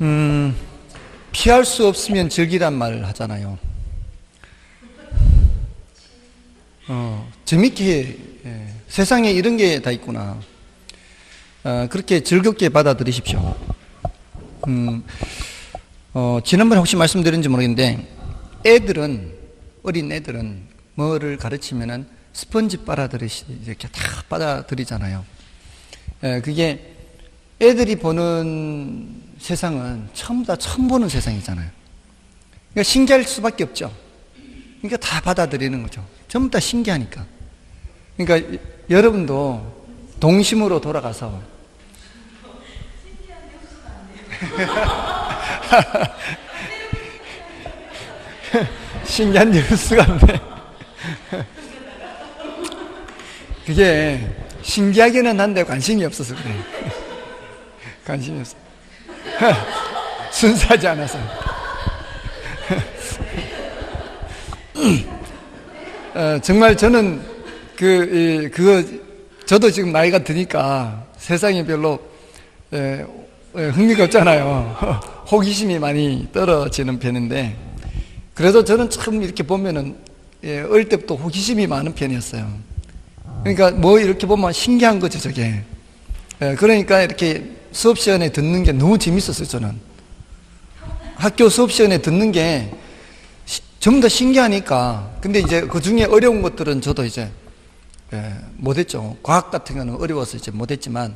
음, 피할 수 없으면 즐기란 말을 하잖아요. 재밌게, 세상에 이런 게 다 있구나. 그렇게 즐겁게 받아들이십시오. 지난번에 혹시 말씀드렸는지 모르겠는데, 어린 애들은 뭐를 가르치면은 스펀지 빨아들이시, 이렇게 다 빨아들이잖아요. 그게 애들이 보는 세상은 처음 보는 세상이잖아요. 그러니까 신기할 수밖에 없죠. 그러니까 다 받아들이는 거죠. 전부 다 신기하니까. 그러니까 여러분도 동심으로 돌아가서 신기한 뉴스가 없네. 그게 신기하기는 한데 관심이 없어서 그래. 관심이 없어. 순수하지 않아서. 정말 저는 저도 지금 나이가 드니까 세상이 별로 흥미가 없잖아요. 호기심이 많이 떨어지는 편인데, 그래도 저는 참 이렇게 보면은 어릴 때부터 호기심이 많은 편이었어요. 그러니까 뭐 이렇게 보면 신기한 거죠, 저게. 그러니까 이렇게 수업 시간에 듣는 게 너무 재밌었어요, 저는. 학교 수업 시간에 듣는 게 전부 다 신기하니까. 근데 이제 그 중에 어려운 것들은 저도 이제 못했죠. 과학 같은 거는 어려워서 이제 못했지만,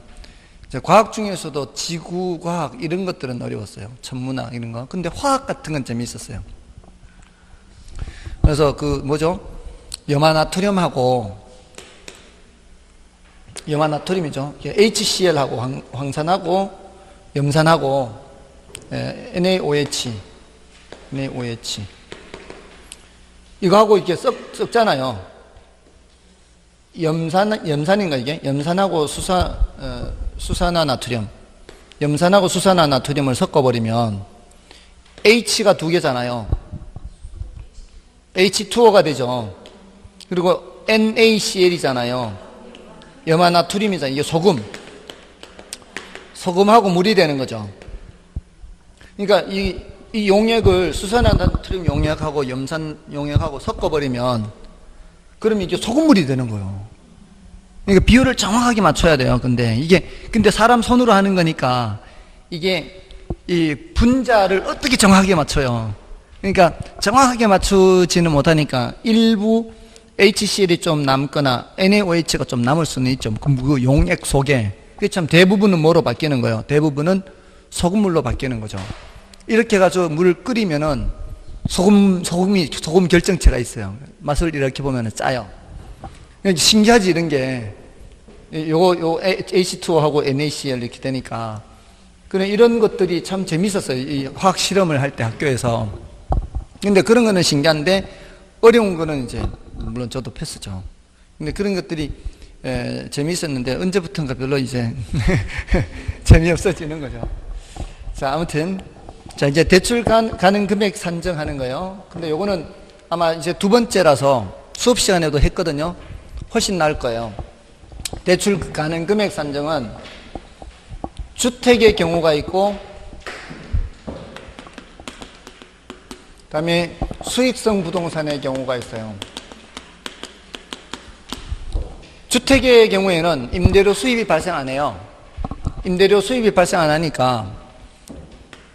이제 과학 중에서도 지구 과학 이런 것들은 어려웠어요. 천문학 이런 거. 근데 화학 같은 건 재미있었어요. 그래서 염화나트륨이죠. HCl하고 황산하고 염산하고 NaOH 이거하고 이렇게 섞잖아요. 염산인가 이게? 염산하고 수산화나트륨. 염산하고 수산화나트륨을 섞어버리면 H가 두 개잖아요. H2O가 되죠. 그리고 NaCl이잖아요. 염화나트륨이잖아요. 이게 소금하고 물이 되는 거죠. 그러니까 이 용액을 수산화나트륨 용액하고 염산 용액하고 섞어버리면, 그러면 이게 소금물이 되는 거예요. 그러니까 비율을 정확하게 맞춰야 돼요. 근데 사람 손으로 하는 거니까 이게 이 분자를 어떻게 정확하게 맞춰요. 그러니까 정확하게 맞추지는 못하니까 일부 HCl이 좀 남거나 NaOH가 좀 남을 수는 있죠. 그 용액 속에. 그게 참 대부분은 뭐로 바뀌는 거예요? 대부분은 소금물로 바뀌는 거죠. 이렇게 해가지고 물을 끓이면은 소금 결정체가 있어요. 맛을 이렇게 보면은 짜요. 신기하지, 이런 게. 요 H2O하고 NaCl 이렇게 되니까. 그래, 이런 것들이 참 재밌었어요. 이 화학 실험을 할 때 학교에서. 근데 그런 거는 신기한데, 어려운 거는 이제, 물론 저도 패스죠. 근데 그런 것들이, 재밌었는데, 언제부턴가 별로 이제, 재미없어지는 거죠. 자, 아무튼. 자, 이제 대출 가능 금액 산정하는 거예요. 근데 요거는 아마 이제 두 번째라서 수업 시간에도 했거든요. 훨씬 나을 거예요. 대출 가능 금액 산정은 주택의 경우가 있고, 그 다음에 수익성 부동산의 경우가 있어요. 주택의 경우에는 임대료 수입이 발생 안 해요. 임대료 수입이 발생 안 하니까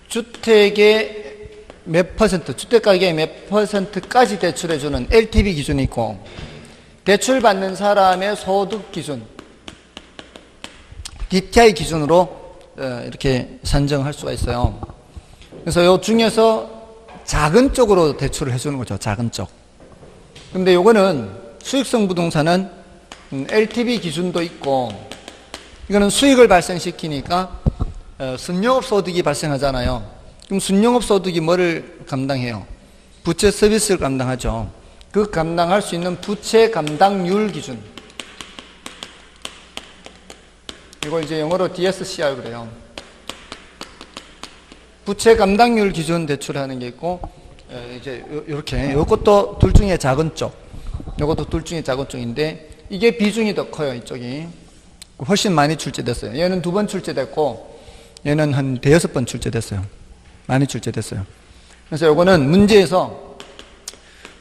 주택의 몇 퍼센트, 주택 가격의 몇 퍼센트까지 대출해주는 LTV 기준이 있고, 대출받는 사람의 소득 기준, DTI 기준으로 이렇게 산정할 수가 있어요. 그래서 요 중에서 작은 쪽으로 대출을 해주는 거죠. 작은 쪽. 근데 요거는 수익성 부동산은 LTV 기준도 있고, 이거는 수익을 발생시키니까 순영업 소득이 발생하잖아요. 그럼 순영업 소득이 뭐를 감당해요? 부채 서비스를 감당하죠. 그 감당할 수 있는 부채 감당률 기준. 이걸 이제 영어로 DSCR 그래요. 부채 감당률 기준 대출하는 게 있고, 이제 이렇게, 이것도 둘 중에 작은 쪽, 이것도 둘 중에 작은 쪽인데, 이게 비중이 더 커요. 이쪽이 훨씬 많이 출제됐어요. 얘는 두 번 출제됐고, 얘는 한 대여섯 번 출제됐어요. 많이 출제됐어요. 그래서 요거는 문제에서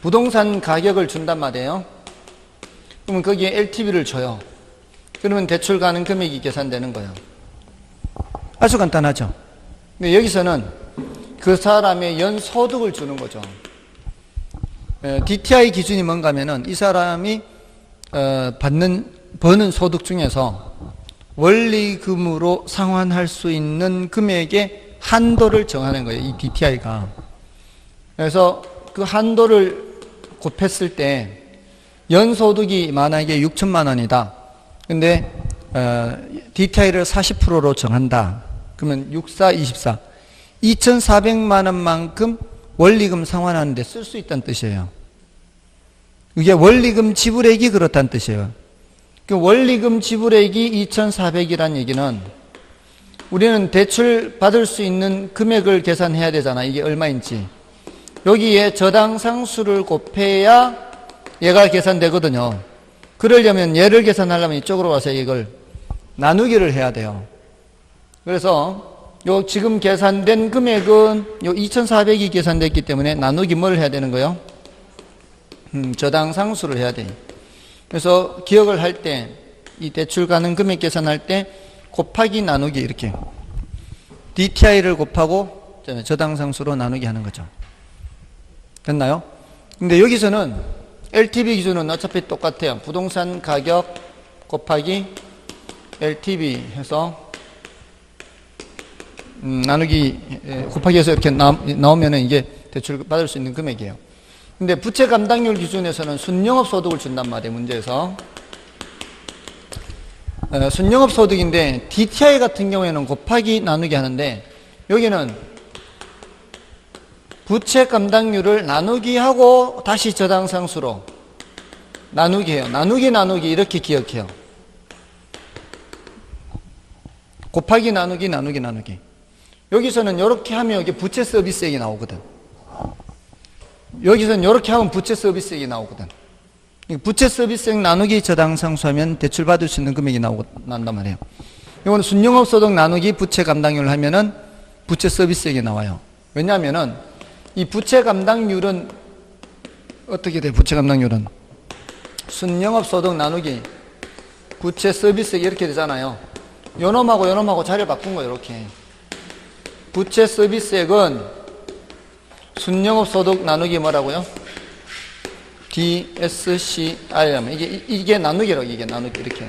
부동산 가격을 준단 말이에요. 그러면 거기에 LTV를 줘요. 그러면 대출 가능 금액이 계산되는 거예요. 아주 간단하죠. 근데 여기서는 그 사람의 연소득을 주는 거죠. DTI 기준이 뭔가 하면은 이 사람이 버는 소득 중에서 원리금으로 상환할 수 있는 금액의 한도를 정하는 거예요. 이 DTI가. 그래서 그 한도를 곱했을 때 연소득이 만약에 6천만 원이다. 근데 DTI를 40%로 정한다. 그러면 64, 24. 2,400만 원만큼 원리금 상환하는데 쓸 수 있다는 뜻이에요. 이게 원리금 지불액이 그렇다는 뜻이에요. 그 원리금 지불액이 2,400이라는 얘기는 우리는 대출 받을 수 있는 금액을 계산해야 되잖아. 이게 얼마인지. 여기에 저당 상수를 곱해야 얘가 계산되거든요. 그러려면 얘를 계산하려면 이쪽으로 와서 이걸 나누기를 해야 돼요. 그래서 요 지금 계산된 금액은 요 2,400이 계산됐기 때문에 나누기 뭘 해야 되는 거예요? 저당 상수를 해야 돼요. 그래서 기억을 할 때 이 대출 가능 금액 계산할 때 곱하기 나누기 이렇게 DTI를 곱하고 저당 상수로 나누기 하는 거죠. 됐나요? 근데 여기서는 LTV 기준은 어차피 똑같아요. 부동산 가격 곱하기 LTV 해서 나누기 곱하기 해서 이렇게 나오면은 이게 대출 받을 수 있는 금액이에요. 근데 부채 감당률 기준에서는 순영업 소득을 준단 말이에요. 문제에서 순영업 소득인데 DTI 같은 경우에는 곱하기 나누기 하는데 여기는 부채 감당률을 나누기 하고 다시 저당 상수로 나누기 해요. 나누기 이렇게 기억해요. 곱하기 나누기. 여기서는 이렇게 하면 여기 부채 서비스액이 나오거든. 여기서는 이렇게 하면 부채 서비스액이 나오거든. 부채 서비스액 나누기 저당 상수하면 대출 받을 수 있는 금액이 난단 말이에요. 이거는 순영업 소득 나누기 부채 감당률 하면은 부채 서비스액이 나와요. 왜냐하면은 이 부채 감당률은 어떻게 돼? 부채 감당률은 순영업 소득 나누기 부채 서비스액 이렇게 되잖아요. 요놈하고 자리를 바꾼 거예요. 이렇게 부채 서비스액은 순영업 소득 나누기 뭐라고요? DSCR. 이게 나누기라고, 이게 나누기, 이렇게.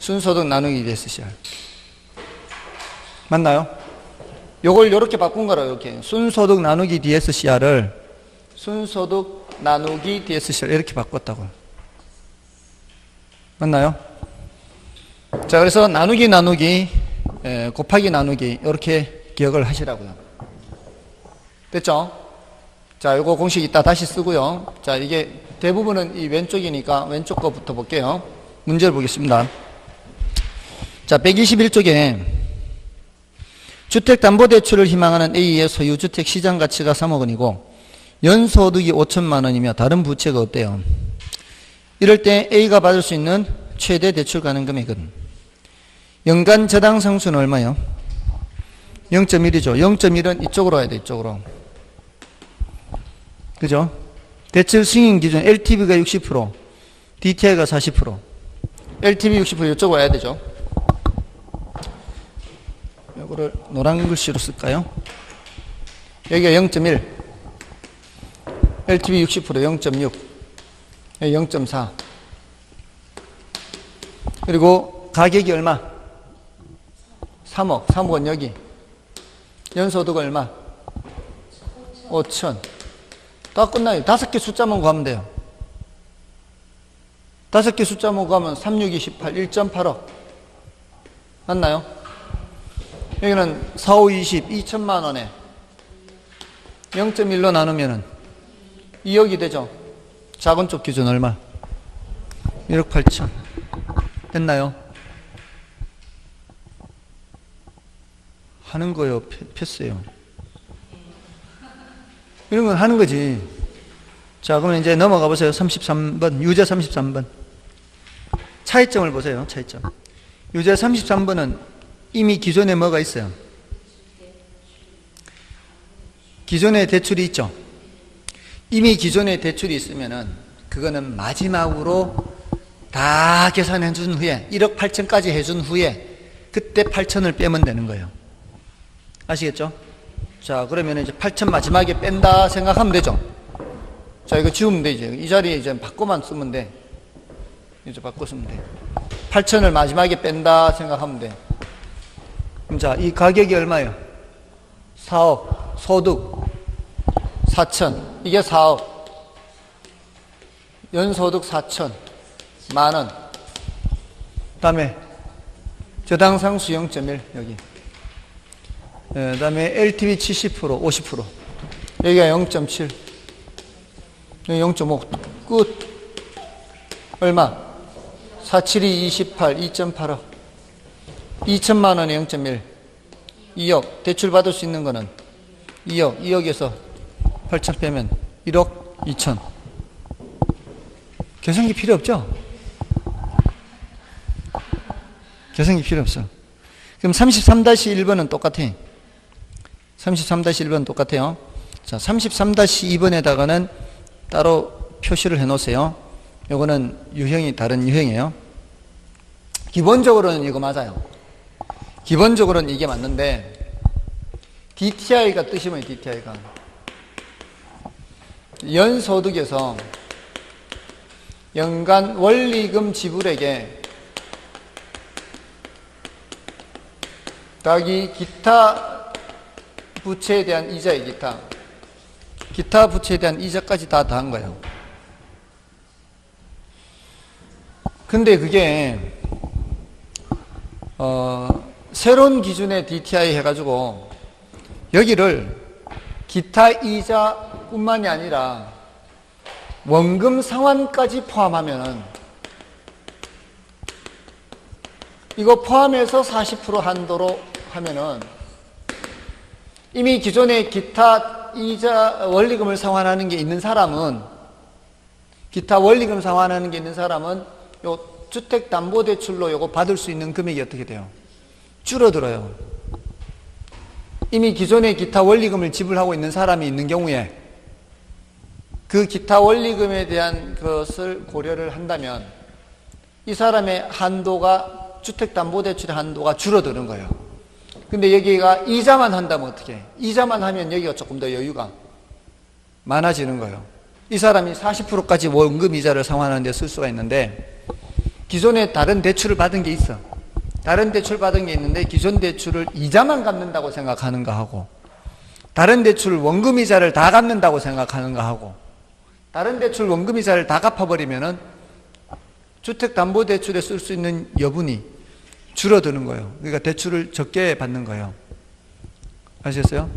순소득 나누기 DSCR. 맞나요? 요걸 요렇게 바꾼 거라고, 이렇게. 순소득 나누기 DSCR을 순소득 나누기 DSCR 이렇게 바꿨다고. 맞나요? 자, 그래서 나누기, 곱하기 나누기, 이렇게 기억을 하시라고요. 됐죠? 자, 요거 공식 이따 다시 쓰고요. 자, 이게 대부분은 이 왼쪽이니까 왼쪽 거부터 볼게요. 문제를 보겠습니다. 자, 121쪽에 주택담보대출을 희망하는 A의 소유주택 시장가치가 3억 원이고 연소득이 5천만 원이며 다른 부채가 없대요. 이럴 때 A가 받을 수 있는 최대 대출 가능 금액은 연간 저당 상수는 얼마요? 0.1이죠. 0.1은 이쪽으로 와야 돼, 이쪽으로. 그죠? 대출 승인 기준 LTV가 60%, DTI가 40%. LTV 60% 이쪽 와야 되죠. 이거를 노란 글씨로 쓸까요? 여기가 0.1, LTV 60%, 0.6, 0.4. 그리고 가격이 얼마? 3억 여기. 연소득 얼마? 5천. 다 끝나요. 5개 숫자만 구하면 돼요. 5개 숫자만 구하면 3, 6, 28, 1.8억. 맞나요? 여기는 4, 5, 20, 2천만 원에 0.1로 나누면은 2억이 되죠. 작은 쪽 기준 얼마? 1억 8천. 됐나요? 하는 거요? 패스예요? 이런 건 하는 거지. 자, 그러면 이제 넘어가 보세요. 33번. 유제 33번. 차이점을 보세요. 차이점. 유제 33번은 이미 기존에 뭐가 있어요? 기존에 대출이 있죠. 이미 기존에 대출이 있으면은 그거는 마지막으로 다 계산해 준 후에 1억 8천까지 해준 후에 그때 8천을 빼면 되는 거예요. 아시겠죠? 자, 그러면 이제 8천 마지막에 뺀다 생각하면 되죠. 자, 이거 지우면 돼, 이제. 이 자리에 이제 바꿔만 쓰면 돼. 이제 바꿔 쓰면 돼. 8천을 마지막에 뺀다 생각하면 돼. 그럼 자, 이 가격이 얼마예요? 4억. 소득 4천. 이게 4억. 연소득 4천. 만원. 그 다음에 저당상수 0.1 여기. 그 다음에 LTV 70%, 50%. 여기가 0.7. 여기 0.5. 끝. 얼마? 472, 28, 2.8억. 2천만 원에 0.1. 2억. 대출 받을 수 있는 거는 2억. 2억에서 8천 빼면 1억 2천. 계산기 필요 없죠? 계산기 필요 없어. 그럼 33-1번은 똑같아. 33-1번은 똑같아요. 자, 33-2번에다가는 따로 표시를 해 놓으세요. 요거는 유형이 다른 유형이에요. 기본적으로는 이거 맞아요. 기본적으로는 이게 맞는데 DTI가 뜻이 뭐예요? DTI가 연소득에서 연간 원리금 지불액에 더하기 기타 부채에 대한 이자의 기타 부채에 대한 이자까지 다 더한 거예요. 근데 그게 새로운 기준의 DTI 해가지고 여기를 기타 이자뿐만이 아니라 원금 상환까지 포함하면은 이거 포함해서 40% 한도로 하면은 이미 기존에 기타 이자 원리금을 상환하는 게 있는 사람은 기타 원리금 상환하는 게 있는 사람은 요 주택담보대출로 요거 받을 수 있는 금액이 어떻게 돼요? 줄어들어요. 이미 기존에 기타 원리금을 지불하고 있는 사람이 있는 경우에 그 기타 원리금에 대한 것을 고려를 한다면 이 사람의 한도가 주택담보대출의 한도가 줄어드는 거예요. 근데 여기가 이자만 한다면 어떻게 해? 이자만 하면 여기가 조금 더 여유가 많아지는 거예요. 이 사람이 40%까지 원금 이자를 상환하는 데 쓸 수가 있는데 기존에 다른 대출을 받은 게 있어. 다른 대출 받은 게 있는데 기존 대출을 이자만 갚는다고 생각하는가 하고 다른 대출 원금 이자를 다 갚는다고 생각하는가 하고 다른 대출 원금 이자를 다 갚아버리면은 주택담보대출에 쓸 수 있는 여분이 줄어드는 거예요. 그러니까 대출을 적게 받는 거예요. 아시겠어요?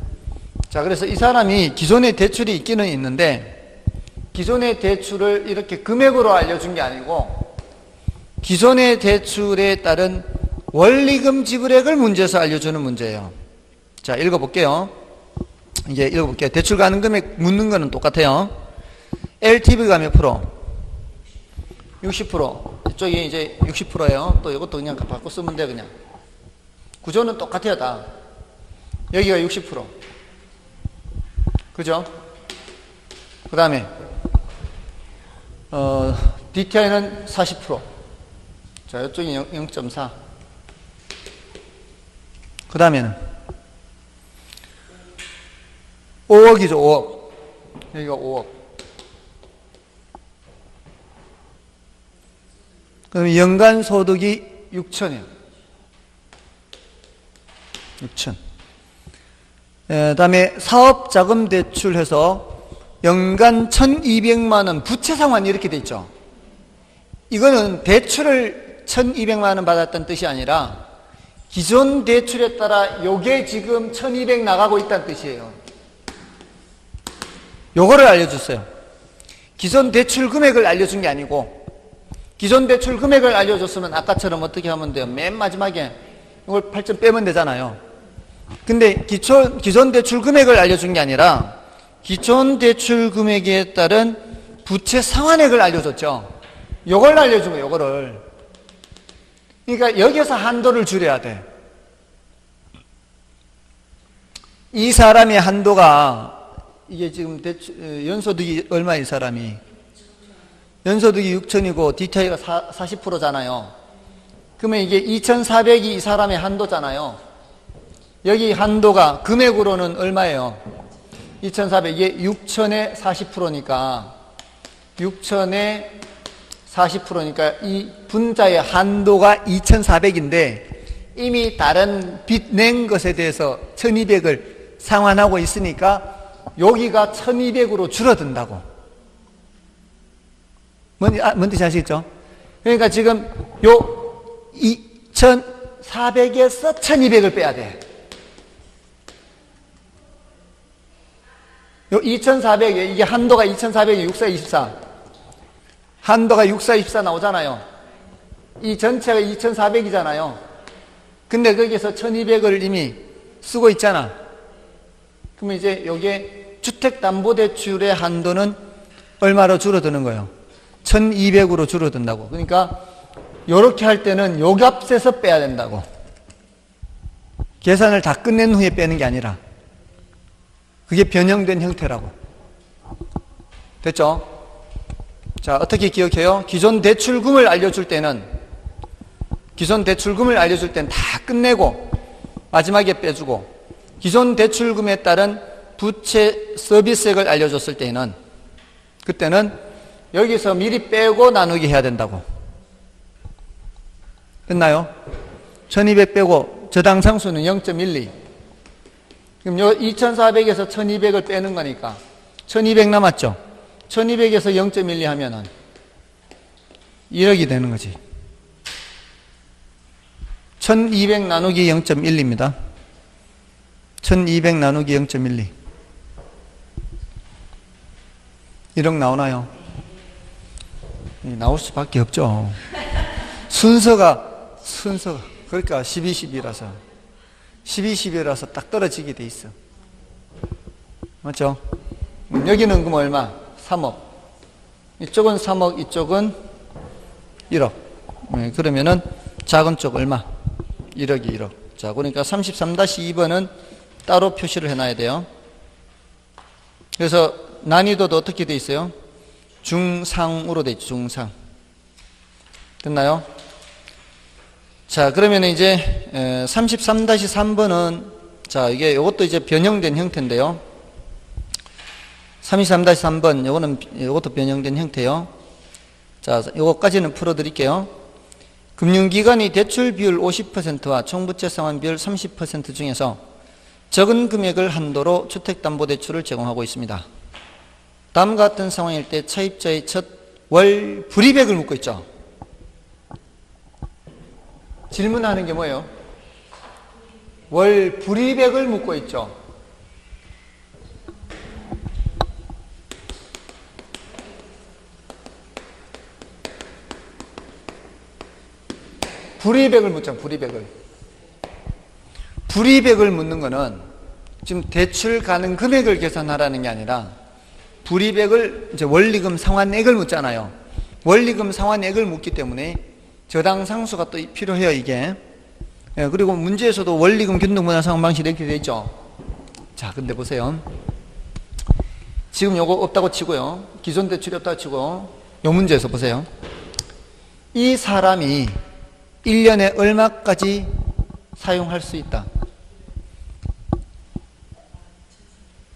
자, 그래서 이 사람이 기존에 대출이 있기는 있는데 기존의 대출을 이렇게 금액으로 알려준 게 아니고 기존의 대출에 따른 원리금 지불액을 문제에서 알려주는 문제예요. 자, 읽어볼게요. 이제 읽어볼게요. 대출 가능 금액 묻는 거는 똑같아요. LTV가 몇 프로? 60%. 이쪽이 이제 60%예요. 또 이것도 그냥 바꿔 쓰면 돼, 그냥. 구조는 똑같아요, 다. 여기가 60%. 그죠? 그 다음에, DTI는 40%. 자, 이쪽이 0.4. 그 다음에는, 5억이죠, 5억. 여기가 5억. 그럼 연간 소득이 6천이에요. 6천. 그 다음에 사업자금 대출해서 연간 1,200만 원 부채 상환 이렇게 돼 있죠. 이거는 대출을 1,200만 원 받았다는 뜻이 아니라 기존 대출에 따라 요게 지금 1,200 나가고 있다는 뜻이에요. 요거를 알려줬어요. 기존 대출 금액을 알려준 게 아니고 기존 대출 금액을 알려줬으면 아까처럼 어떻게 하면 돼요? 맨 마지막에 이걸 8점 빼면 되잖아요. 근데 기존 대출 금액을 알려준 게 아니라 기존 대출 금액에 따른 부채 상환액을 알려줬죠. 요걸 알려준 거예요, 요거를. 그러니까 여기서 한도를 줄여야 돼. 이 사람의 한도가 이게 지금 연소득이 얼마 이 사람이? 연소득이 6천이고 DTI가 40%잖아요. 그러면 이게 2,400이 이 사람의 한도잖아요. 여기 한도가 금액으로는 얼마예요? 2,400, 이게 6천의 40%니까 6천의 40%니까 이 분자의 한도가 2,400인데 이미 다른 빚 낸 것에 대해서 1,200을 상환하고 있으니까 여기가 1,200으로 줄어든다고. 뭔지 아시겠죠? 그러니까 지금 요 2,400에서 1,200을 빼야 돼. 요 2,400, 이게 한도가 2,400이 6424. 한도가 6424 나오잖아요. 이 전체가 2,400이잖아요. 근데 거기서 1,200을 이미 쓰고 있잖아. 그러면 이제 요게 주택담보대출의 한도는 얼마로 줄어드는 거예요? 1,200으로 줄어든다고. 그러니까 요렇게 할 때는 요 값에서 빼야 된다고. 계산을 다 끝낸 후에 빼는 게 아니라. 그게 변형된 형태라고. 됐죠? 자, 어떻게 기억해요? 기존 대출금을 알려줄 때는 다 끝내고 마지막에 빼주고, 기존 대출금에 따른 부채 서비스액을 알려줬을 때는 그때는 여기서 미리 빼고 나누기 해야 된다고. 됐나요? 1,200 빼고 저당 상수는 0.12. 그럼 요 2,400에서 1,200을 빼는 거니까 1,200 남았죠? 1,200에서 0.12 하면은 1억이 되는 거지. 1,200 나누기 0.1입니다. 1,200 나누기 0.12. 1억 나오나요? 나올 수밖에 없죠. 순서가 그러니까 12, 12라서 12, 12라서 딱 떨어지게 돼 있어. 맞죠? 여기는 그럼 얼마? 3억. 이쪽은 3억, 이쪽은 1억. 그러면은 작은 쪽 얼마? 1억이 1억. 자, 그러니까 33-2번은 따로 표시를 해놔야 돼요. 그래서 난이도도 어떻게 돼 있어요? 중상으로 돼 있죠. 중상. 됐나요? 자, 그러면 이제 33-3번은 자, 이게 이것도 이제 변형된 형태인데요. 33-3번 요것도 변형된 형태요. 자, 요거까지는 풀어 드릴게요. 금융기관이 대출 비율 50%와 총부채 상환 비율 30% 중에서 적은 금액을 한도로 주택담보대출을 제공하고 있습니다. 다음과 같은 상황일 때 차입자의 첫 월 불이백을 묻고 있죠. 질문하는 게 뭐예요? 월 불이백을 묻고 있죠. 불이백을 묻잖아. 불이백을 묻는 거는 지금 대출 가능 금액을 계산하라는 게 아니라 불이백을 이제 원리금 상환액을 묻잖아요. 원리금 상환액을 묻기 때문에 저당 상수가 또 필요해요, 이게. 예, 그리고 문제에서도 원리금 균등분할 상환 방식 이렇게 되어 있죠. 자, 근데 보세요. 지금 요거 없다고 치고요. 기존 대출이 없다고 치고 요 문제에서 보세요. 이 사람이 1년에 얼마까지 사용할 수 있다?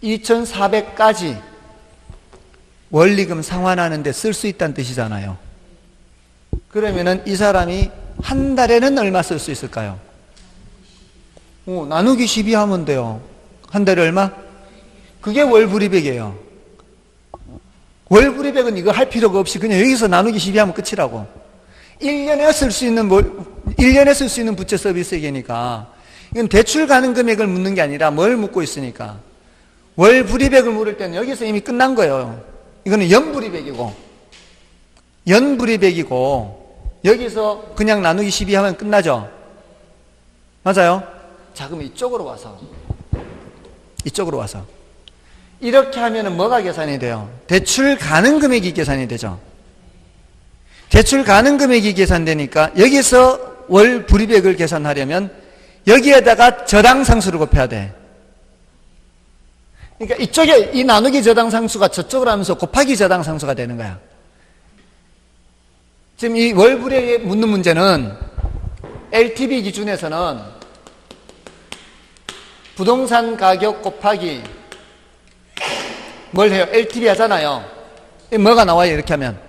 2,400까지 원리금 상환하는데 쓸 수 있다는 뜻이잖아요. 그러면은 이 사람이 한 달에는 얼마 쓸 수 있을까요? 나누기 12 하면 돼요. 한 달에 얼마? 그게 월불이백이에요. 월불이백은 이거 할 필요가 없이 그냥 여기서 나누기 12 하면 끝이라고. 1년에 쓸 수 있는 부채 서비스액이니까 이건 대출 가능 금액을 묻는 게 아니라 뭘 묻고 있으니까 월불이백을 물을 때는 여기서 이미 끝난 거예요. 이거는 연불이백이고 여기서 그냥 나누기 12 하면 끝나죠. 맞아요? 자, 그럼 이쪽으로 와서 이렇게 하면은 뭐가 계산이 돼요? 대출 가능 금액이 계산이 되죠. 대출 가능 금액이 계산되니까 여기서 월 불이백을 계산하려면 여기에다가 저당 상수를 곱해야 돼. 그러니까 이쪽에 이 나누기 저당상수가 저쪽으로 하면서 곱하기 저당상수가 되는 거야. 지금 이 월불에 묻는 문제는 LTV 기준에서는 부동산 가격 곱하기 뭘 해요? LTV 하잖아요. 뭐가 나와요? 이렇게 하면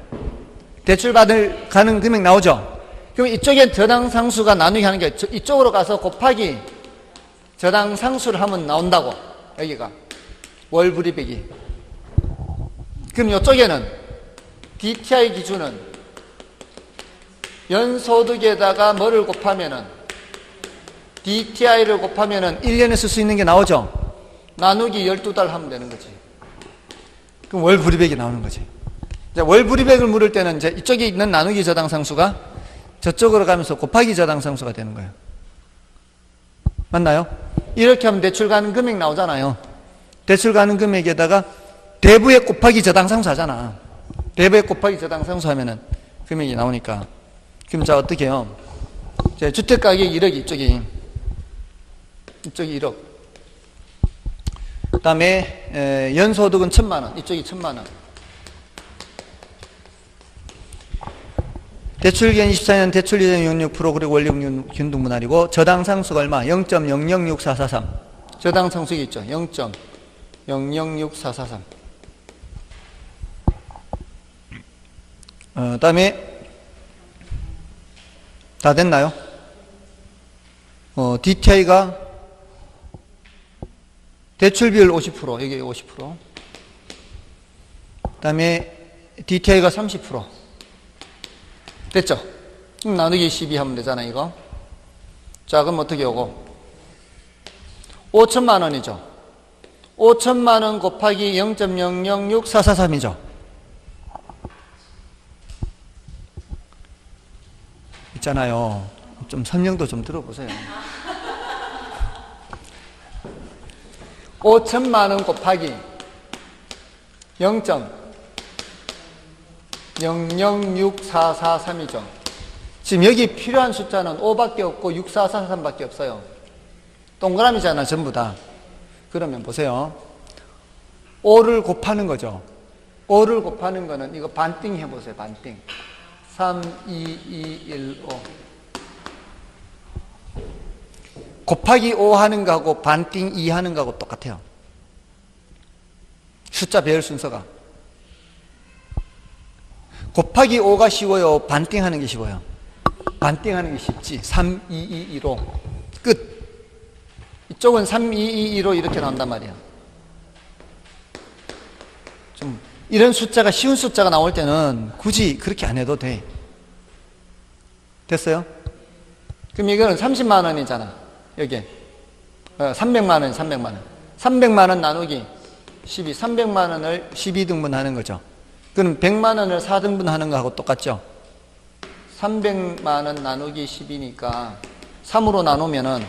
대출 받을 가는 금액 나오죠. 그럼 이쪽에 저당상수가 나누기 하는 게 이쪽으로 가서 곱하기 저당상수를 하면 나온다고. 여기가 월불이백이. 그럼 이쪽에는 DTI 기준은 연소득에다가 뭐를 곱하면은 DTI를 곱하면은 1년에 쓸 수 있는 게 나오죠. 나누기 12달 하면 되는 거지. 그럼 월불이백이 나오는 거지. 월불이백을 물을 때는 이제 이쪽에 있는 나누기 저당상수가 저쪽으로 가면서 곱하기 저당상수가 되는 거예요. 맞나요? 이렇게 하면 대출 가는 금액 나오잖아요. 대출 가는 금액에다가 대부액 곱하기 저당상수 하잖아. 대부액 곱하기 저당상수 하면은 금액이 나오니까. 그럼 자, 어떻게 해요? 주택가격 1억이 이쪽이 1억. 그 다음에 연소득은 1,000만원. 이쪽이 1,000만원. 대출기간 24년 대출이자율 6% 그리고 원리금 균등분할이고 저당상수가 얼마? 0.006443. 저당상수가 있죠. 0.006443. 그 다음에 다 됐나요? DTI가 대출비율 50%, 여기 50%. 그 다음에 DTI가 30%. 됐죠? 그럼 나누기 12 하면 되잖아요, 이거. 자, 그럼 어떻게 오고? 5천만 원이죠. 5천만 원 곱하기 0.006443이죠. 있잖아요. 좀 설명도 좀 들어보세요. 5천만 원 곱하기 0.006443이죠. 지금 여기 필요한 숫자는 5밖에 없고 6443밖에 없어요. 동그라미잖아, 전부 다. 그러면 보세요. 5를 곱하는 거죠. 5를 곱하는 거는 이거 반띵 해보세요, 반띵. 3, 2, 2, 1, 5. 곱하기 5 하는 거하고 반띵 2 하는 거하고 똑같아요. 숫자 배열 순서가. 곱하기 5가 쉬워요? 반띵 하는 게 쉬워요? 반띵 하는 게 쉽지. 3, 2, 2, 2로. 끝. 이쪽은 3, 2, 2, 2로 이렇게 나온단 말이야. 좀 이런 숫자가 쉬운 숫자가 나올 때는 굳이 그렇게 안 해도 돼. 됐어요? 그럼 이거는 30만 원이잖아. 여기에 300만 원, 300만 원. 300만 원 나누기 12. 300만 원을 12등분 하는 거죠. 그럼 100만 원을 4등분 하는 거하고 똑같죠? 300만 원 나누기 10이니까 3으로 나누면은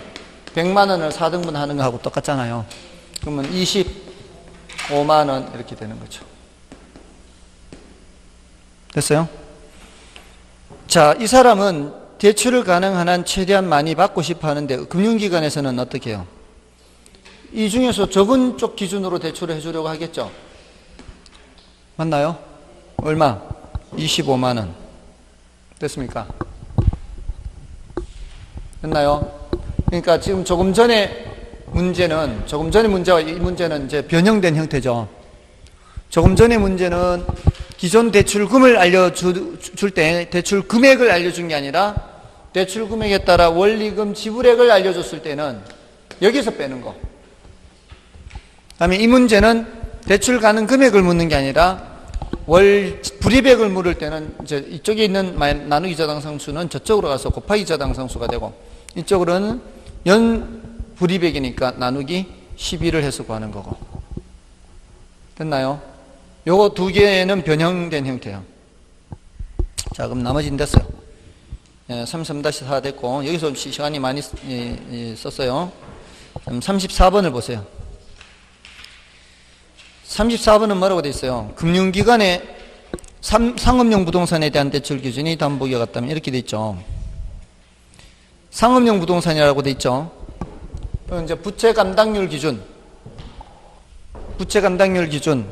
100만 원을 4등분 하는 거하고 똑같잖아요. 그러면 25만 원 이렇게 되는 거죠. 됐어요? 자, 이 사람은 대출을 가능한 한 최대한 많이 받고 싶어 하는데 금융기관에서는 어떻게 해요? 이 중에서 적은 쪽 기준으로 대출을 해주려고 하겠죠? 맞나요? 얼마? 25만 원. 됐습니까? 됐나요? 그러니까 지금 조금 전에 문제와 이 문제는 이제 변형된 형태죠. 조금 전에 문제는 기존 대출금을 알려줄 때 대출 금액을 알려준 게 아니라 대출 금액에 따라 원리금 지불액을 알려줬을 때는 여기서 빼는 거. 그다음에 이 문제는 대출 가능 금액을 묻는 게 아니라 월 불이백을 물을 때는 이제 이쪽에 있는 나누기 저당상수는 저쪽으로 가서 곱하기 저당상수가 되고 이쪽으로는 연 불이백이니까 나누기 12를 해서 구하는 거고. 됐나요? 요거 두 개는 변형된 형태예요. 자, 그럼 나머지는 됐어요. 33-4 됐고 여기서 시간이 많이 썼어요. 그럼 34번을 보세요. 34번은 뭐라고 되어 있어요? 금융기관의 상업용 부동산에 대한 대출 기준이 담보기와 같다면 이렇게 되어 있죠. 상업용 부동산이라고 되어 있죠. 이제 부채 감당률 기준. 부채 감당률 기준,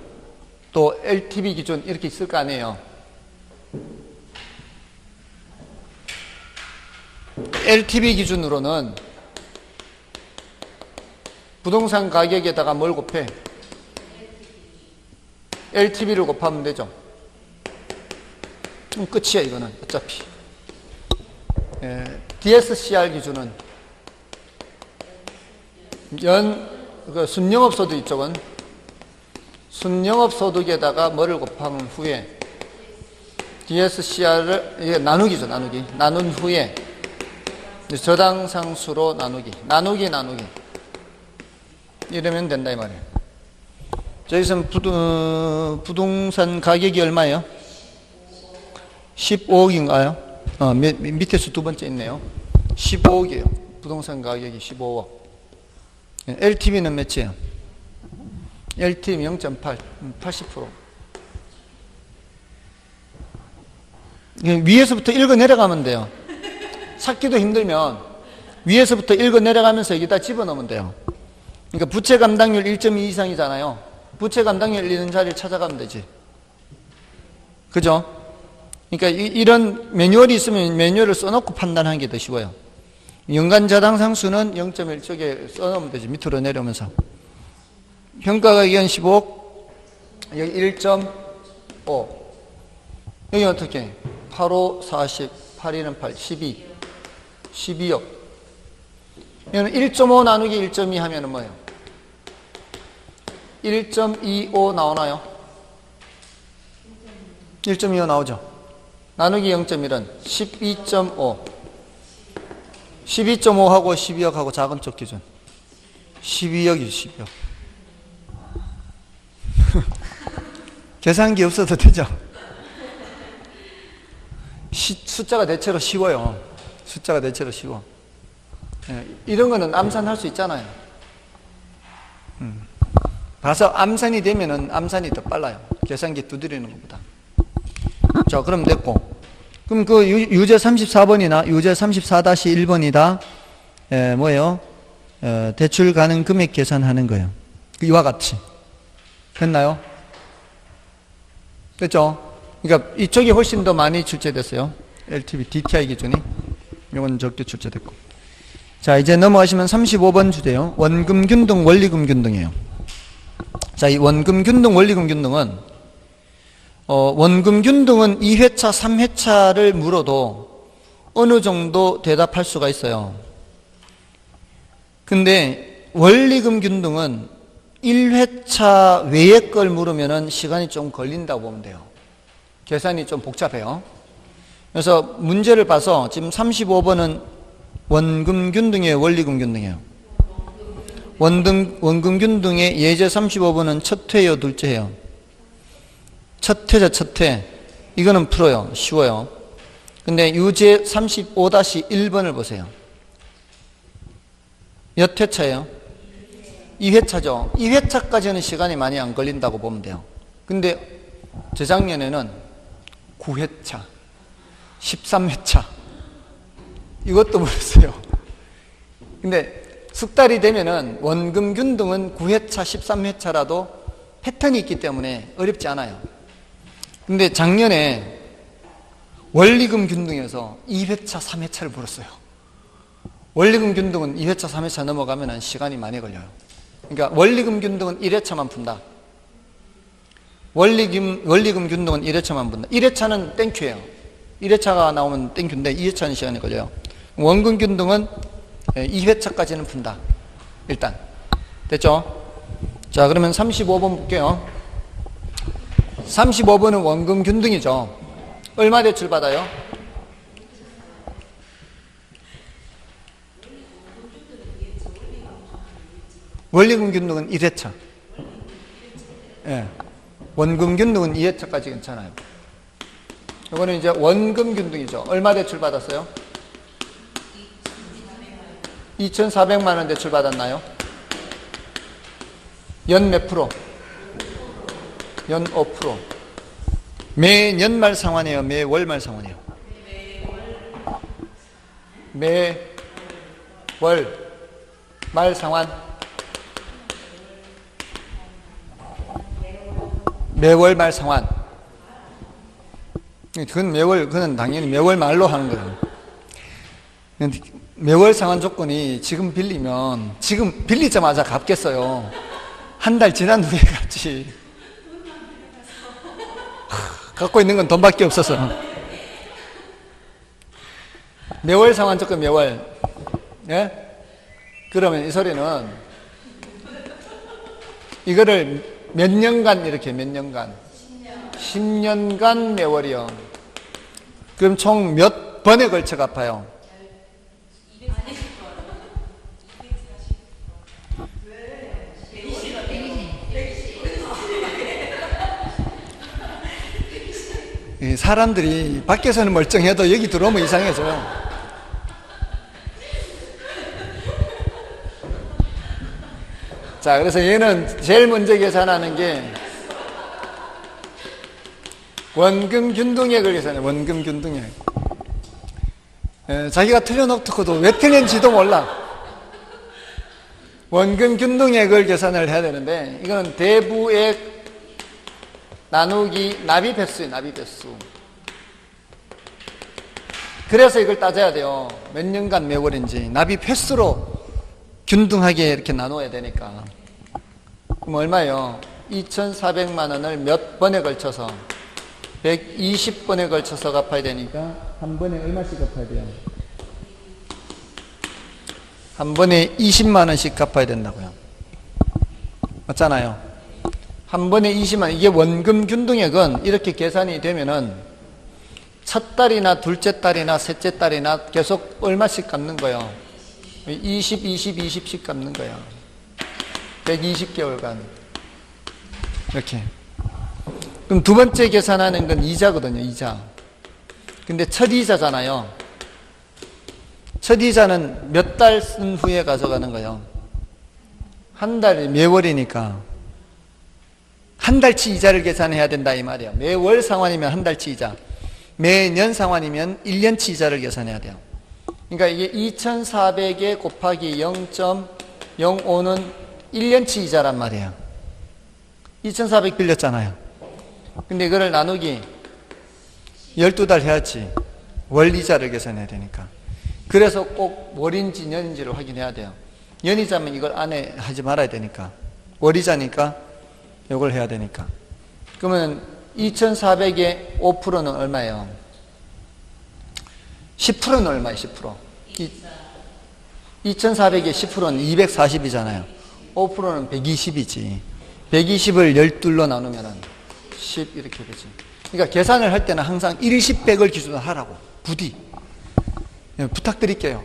또 LTV 기준 이렇게 있을 거 아니에요. LTV 기준으로는 부동산 가격에다가 뭘 곱해? LTV를 곱하면 되죠. 끝이야 이거는 어차피. DSCR 기준은 순영업소득 이쪽은 순영업소득에다가 뭐를 곱하면 후에 DSCR을 이게 나누기죠. 나눈 후에 저당상수로 나누기 이러면 된다 이 말이에요. 저기서는 부동산 가격이 얼마예요? 15억인가요? 밑에서 두 번째 있네요. 15억이에요. 부동산 가격이 15억. LTV는 몇이에요? LTV 0.8, 80%. 위에서부터 읽어 내려가면 돼요. 찾기도 힘들면 위에서부터 읽어 내려가면서 여기다 집어넣으면 돼요. 그러니까 부채 감당률 1.2 이상이잖아요. 부채 감당률 있는 자리를 찾아가면 되지. 그죠? 그러니까 이런 매뉴얼이 있으면 매뉴얼을 써놓고 판단하는 게 더 쉬워요. 연간 저당상수는 0.1 쪽에 써놓으면 되지. 밑으로 내려오면서. 평가가격은 15억, 여기 1.5. 여기 어떻게? 8, 5, 40, 8, 1은 8, 12. 12억. 이거는 1.5 나누기 1.2 하면은 뭐예요? 1.25 나오나요? 1.25 나오죠. 나누기 0.1은 12.5. 12.5하고 12억하고 작은 쪽 기준. 12억이죠, 12억. 계산기 없어도 되죠? 숫자가 대체로 쉬워요. 숫자가 대체로 쉬워. 이런 거는 암산할 수 있잖아요. 봐서 암산이 되면은 암산이 더 빨라요. 계산기 두드리는 것보다. 자, 그럼 됐고. 그럼 그 유제 34번이나 유제 34-1번이다. 뭐예요? 대출 가능 금액 계산하는 거예요. 이와 같이. 됐나요? 됐죠? 그러니까 이쪽이 훨씬 더 많이 출제됐어요. LTV, DTI 기준이. 이건 적게 출제됐고. 자, 이제 넘어가시면 35번 주제요. 원금 균등, 원리금 균등이에요. 자, 이 원금 균등, 원리금 균등은 원금 균등은 2회차, 3회차를 물어도 어느 정도 대답할 수가 있어요. 근데 원리금 균등은 1회차 외의 걸 물으면 시간이 좀 걸린다고 보면 돼요. 계산이 좀 복잡해요. 그래서 문제를 봐서 지금 35번은 원금 균등이에요, 원리금 균등이에요? 원금 균등의 예제 35번은 첫 회요, 둘째 회요? 첫 회죠, 첫 회. 이거는 풀어요. 쉬워요. 근데 유제 35-1번을 보세요. 몇 회차예요? 2회차죠. 2회차까지는 시간이 많이 안 걸린다고 보면 돼요. 근데 재작년에는 9회차, 13회차 이것도 물었어요. 근데 석 달이 되면은 원금 균등은 9회차, 13회차라도 패턴이 있기 때문에 어렵지 않아요. 근데 작년에 원리금 균등에서 2회차, 3회차를 물었어요. 원리금 균등은 2회차, 3회차 넘어가면 시간이 많이 걸려요. 그러니까 원리금 균등은 1회차만 푼다. 원리금 균등은 1회차만 푼다. 1회차는 땡큐예요. 1회차가 나오면 땡큐인데 2회차는 시간이 걸려요. 원금 균등은 2회차까지는 푼다. 일단. 됐죠? 자, 그러면 35번 볼게요. 35번은 원금 균등이죠. 얼마 대출 받아요? 원리금 균등은 1회차. 예. 원금 균등은 2회차까지 괜찮아요. 이거는 이제 원금 균등이죠. 얼마 대출 받았어요? 2,400만 원 대출 받았나요? 연 몇 프로? 연 5%. 매 연말 상환이에요? 매 월말 상환이에요? 매 월 말 상환. 매월 말 상환. 그건 당연히 매월 말로 하는 거예요. 매월 상환 조건이 지금 빌리자마자 갚겠어요. 한 달 지난 후에 갚지. 갖고 있는 건 돈밖에 없어서. 매월 상환 조건 매월. 예? 그러면 이 소리는 이거를 몇 년간 이렇게 몇 년간 10년간 매월이요. 그럼 총 몇 번에 걸쳐 갚아요? 사람들이 밖에서는 멀쩡해도 여기 들어오면 이상해져요. 자, 그래서 얘는 제일 먼저 계산하는 게 원금 균등액을 계산해. 원금 균등액. 자기가 틀려놓고도 왜 틀린지도 몰라. 원금 균등액을 계산을 해야 되는데 이거는 대부액 나누기 납입 횟수예요. 납입 횟수. 그래서 이걸 따져야 돼요. 몇 년간 매월인지 납입 횟수로 균등하게 이렇게 나눠야 되니까. 그럼 얼마예요? 2,400만 원을 몇 번에 걸쳐서 120번에 걸쳐서 갚아야 되니까 한 번에 얼마씩 갚아야 돼요? 한 번에 20만 원씩 갚아야 된다고요. 맞잖아요. 한 번에 20만 원. 이게 원금 균등액은 이렇게 계산이 되면은 첫 달이나 둘째 달이나 셋째 달이나 계속 얼마씩 갚는 거예요? 20, 20씩 갚는 거예요. 120개월간. 이렇게. 그럼 두 번째 계산하는 건 이자거든요, 이자. 근데 첫 이자잖아요. 첫 이자는 몇 달 쓴 후에 가져가는 거예요? 한 달이 매월이니까. 한 달치 이자를 계산해야 된다, 이 말이에요. 매월 상환이면 한 달치 이자. 매년 상환이면 1년치 이자를 계산해야 돼요. 그러니까 이게 2,400에 곱하기 0.05는 1년치 이자란 말이에요. 2,400 빌렸잖아요. 근데 이거를 나누기 12달 해야지. 월 이자를 계산해야 되니까. 그래서 꼭 월인지 년인지를 확인해야 돼요. 연이자면 이걸 안에 하지 말아야 되니까. 월이자니까 이걸 해야 되니까. 그러면 2,400에 5%는 얼마예요? 10%는 얼마예요? 10%. 2,400에 10%는 240이잖아요. 5%는 120이지. 120을 12로 나누면 10 이렇게 되지. 그러니까 계산을 할 때는 항상 일시백을 기준으로 하라고. 부디. 부탁드릴게요.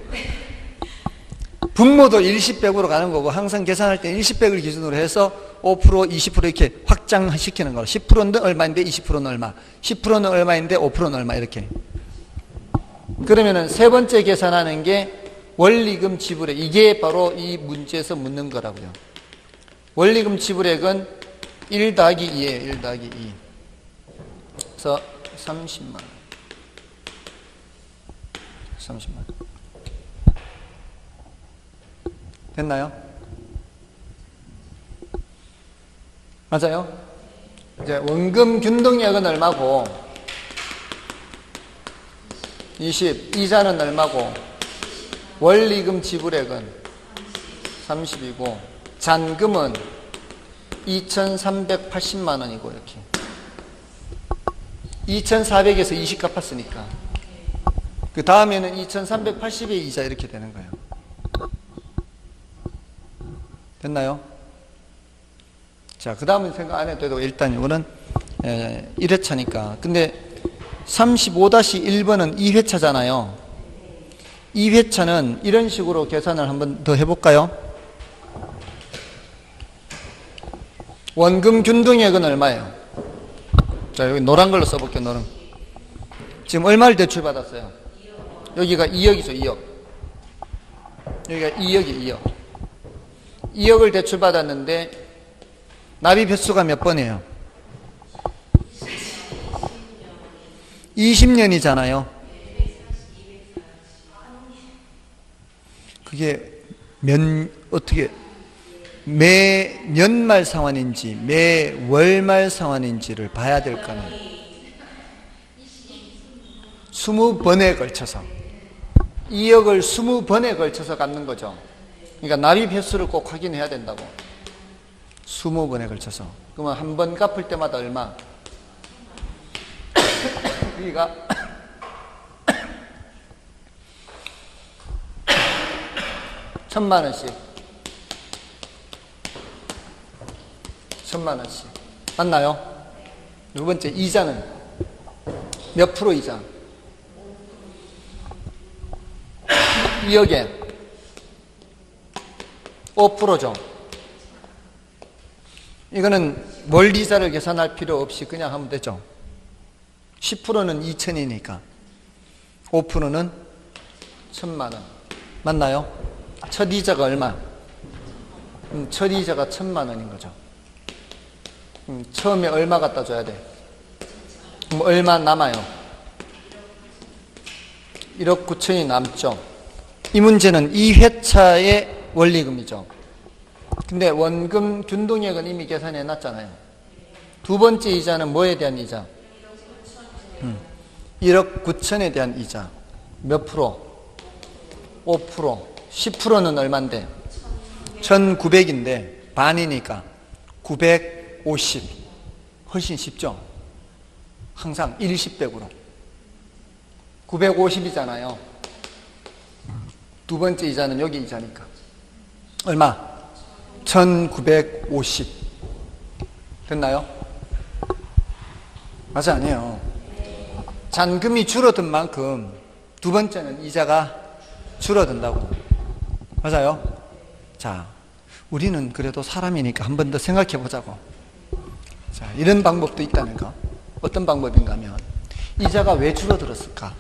분모도 일시백으로 가는 거고 항상 계산할 때 일시백을 기준으로 해서 5%, 20% 이렇게 확장시키는 거로 10%는 얼마인데 20%는 얼마, 10%는 얼마인데 5%는 얼마 이렇게. 그러면은 세 번째 계산하는 게 원리금 지불액. 이게 바로 이 문제에서 묻는 거라고요. 원리금 지불액은 1 더하기 2예요. 1 더하기 2. 그래서 30만 원. 30만 원. 됐나요? 맞아요? 이제 원금 균등액은 얼마고 20, 이자는 얼마고 원리금 지불액은 30이고 잔금은 2,380만 원이고 이렇게 2,400에서 20 갚았으니까 그 다음에는 2,380의 이자 이렇게 되는 거예요. 됐나요? 자, 그 다음은 생각 안 해도 되고 일단 이거는 1회차니까. 근데 35-1번은 2회차잖아요. 2회차는 이런 식으로 계산을 한번 더 해볼까요? 원금 균등액은 얼마예요? 자, 여기 노란 걸로 써볼게요. 노란. 지금 얼마를 대출받았어요? 여기가 2억이죠. 2억. 여기가 2억이 2억. 2억을 대출받았는데 납입 횟수가 몇 번이에요? 20년이잖아요. 어떻게 매 년말 상환인지 매 월말 상환인지를 봐야 될 거는 20번에 걸쳐서 2억을 20번에 걸쳐서 갚는 거죠. 그러니까 납입 횟수를 꼭 확인해야 된다고. 20번에 걸쳐서. 그러면 한 번 갚을 때마다 얼마? 우리가 1,000,000원씩 1,000,000원씩 맞나요? 두 번째 이자는 몇 프로 이자? 2억에 5%죠. 이거는 월 이자를 계산할 필요 없이 그냥 하면 되죠. 10%는 2,000이니까 5%는 1,000,000원 맞나요? 첫 이자가 얼마? 첫 이자가 1,000,000원인 거죠. 처음에 얼마 갖다 줘야 돼? 그럼 얼마 남아요? 1억 9천이 남죠. 이 문제는 2회차의 원리금이죠. 근데 원금 균등액은 이미 계산해 놨잖아요. 두 번째 이자는 뭐에 대한 이자? 1억 9천에 대한 이자. 몇 프로? 5%. 10%는 얼만데? 1,900인데 반이니까 950. 훨씬 쉽죠? 항상 1,10백으로 950이잖아요. 두 번째 이자는 여기 이자니까 얼마? 1,950 됐나요? 맞아 아니에요. 잔금이 줄어든 만큼 두 번째는 이자가 줄어든다고. 맞아요? 자, 우리는 그래도 사람이니까 한 번 더 생각해 보자고. 자, 이런 방법도 있다는 거. 어떤 방법인가 하면 이자가 왜 줄어들었을까?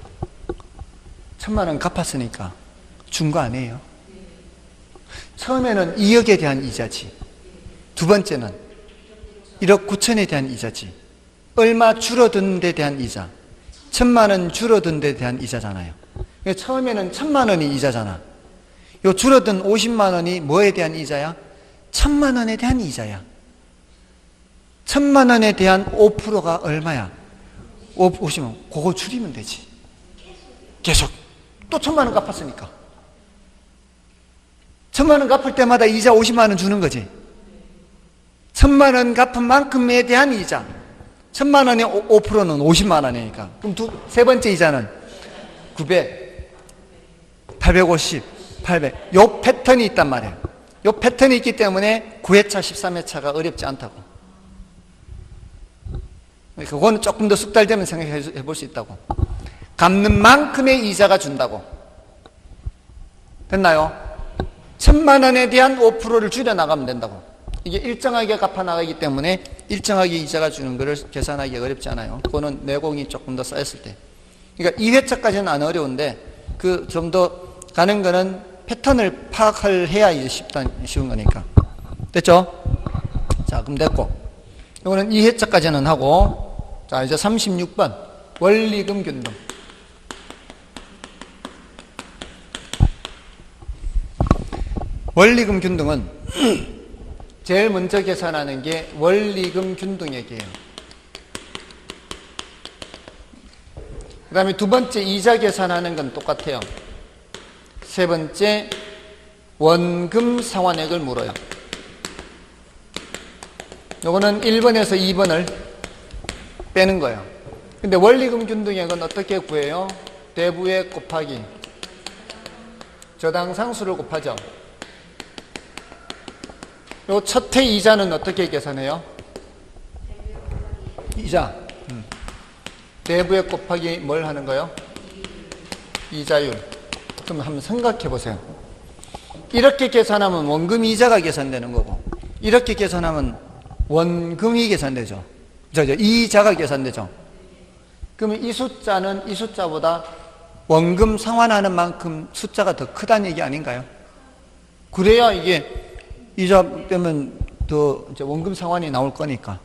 1,000,000원 갚았으니까 준 거 아니에요? 처음에는 2억에 대한 이자지. 두 번째는 1억 9천에 대한 이자지. 얼마 줄어든 데 대한 이자. 1,000,000원 줄어든 데 대한 이자잖아요. 처음에는 1,000,000원이 이자잖아. 요 줄어든 500,000원이 뭐에 대한 이자야? 1,000,000원에 대한 이자야. 1,000,000원에 대한 5%가 얼마야? 50원. 그거 줄이면 되지. 계속. 또 1,000,000원 갚았으니까. 1,000,000원 갚을 때마다 이자 500,000원 주는 거지. 1,000,000원 갚은 만큼에 대한 이자. 1,000,000원의 5%는 500,000원이니까. 그럼 세 번째 이자는 900, 850, 800. 요 패턴이 있단 말이에요. 요 패턴이 있기 때문에 9회차, 13회차가 어렵지 않다고. 그거는 조금 더 숙달되면 생각해 볼 수 있다고. 갚는 만큼의 이자가 준다고. 됐나요? 1,000,000원에 대한 5%를 줄여나가면 된다고. 이게 일정하게 갚아나가기 때문에 일정하게 이자가 주는 것을 계산하기 어렵지 않아요. 그거는 내공이 조금 더 쌓였을 때. 그러니까 2회차까지는 안 어려운데 그 좀 더 가는 거는 패턴을 파악을 해야 이제 쉬운 거니까. 됐죠? 자, 그럼 됐고. 이거는 2회차까지는 하고, 자, 이제 36번. 원리금 균등. 원리금 균등은 제일 먼저 계산하는 게 원리금 균등액이에요. 그 다음에 두 번째 이자 계산하는 건 똑같아요. 세 번째 원금 상환액을 물어요. 요거는 1번에서 2번을 빼는 거예요. 근데 원리금 균등액은 어떻게 구해요? 대부액 곱하기 저당 상수를 곱하죠. 요 첫해 이자는 어떻게 계산해요? 이자. 대부액 곱하기 뭘 하는 거예요? 이자율. 그럼 한번 생각해 보세요. 이렇게 계산하면 원금 이자가 계산되는 거고, 이렇게 계산하면 원금이 계산되죠. 이자가 계산되죠. 그러면 이 숫자는 이 숫자보다 원금 상환하는 만큼 숫자가 더 크다는 얘기 아닌가요? 그래야 이게 이자 빼면 더 이제 원금 상환이 나올 거니까.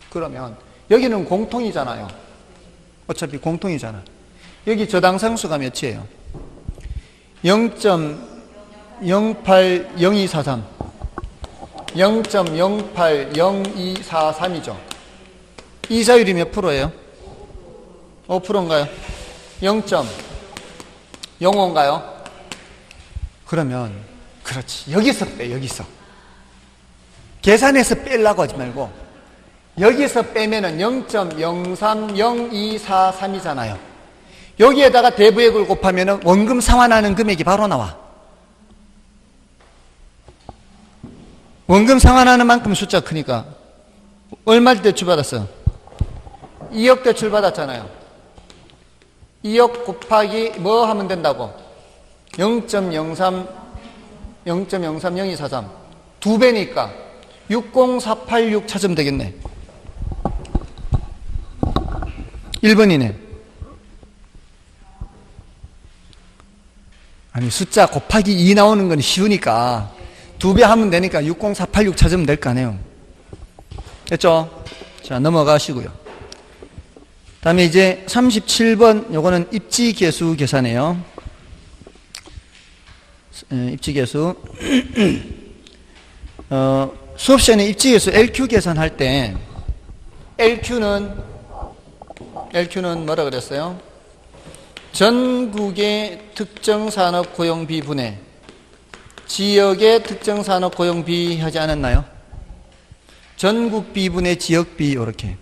그러면 여기는 공통이잖아요. 어차피 공통이잖아. 여기 저당 상수가 몇이에요? 0.080243. 0.080243이죠. 이사율이 몇 프로예요? 5%인가요? 0.05인가요? 그러면 그렇지. 여기서 빼. 여기서. 계산해서 빼려고 하지 말고 여기서 빼면은 0.030243이잖아요. 여기에다가 대부액을 곱하면은 원금 상환하는 금액이 바로 나와. 원금 상환하는 만큼 숫자가 크니까 얼마 대출 받았어? 2억 대출 받았잖아요. 2억 곱하기 뭐 하면 된다고? 0.030243 두 배니까 60486 찾으면 되겠네. 1번이네. 아니 숫자 곱하기 2 나오는 건 쉬우니까 두 배 하면 되니까 60486 찾으면 될 거 아니에요. 됐죠? 자, 넘어가시고요. 다음에 이제 37번 요거는 입지계수 계산이에요. 입지계수. 수업 시간에 입지계수 LQ 계산할 때 LQ는 뭐라 그랬어요? 전국의 특정산업 고용비 분해 지역의 특정산업 고용비 하지 않았나요? 전국 비분의 지역비 이렇게.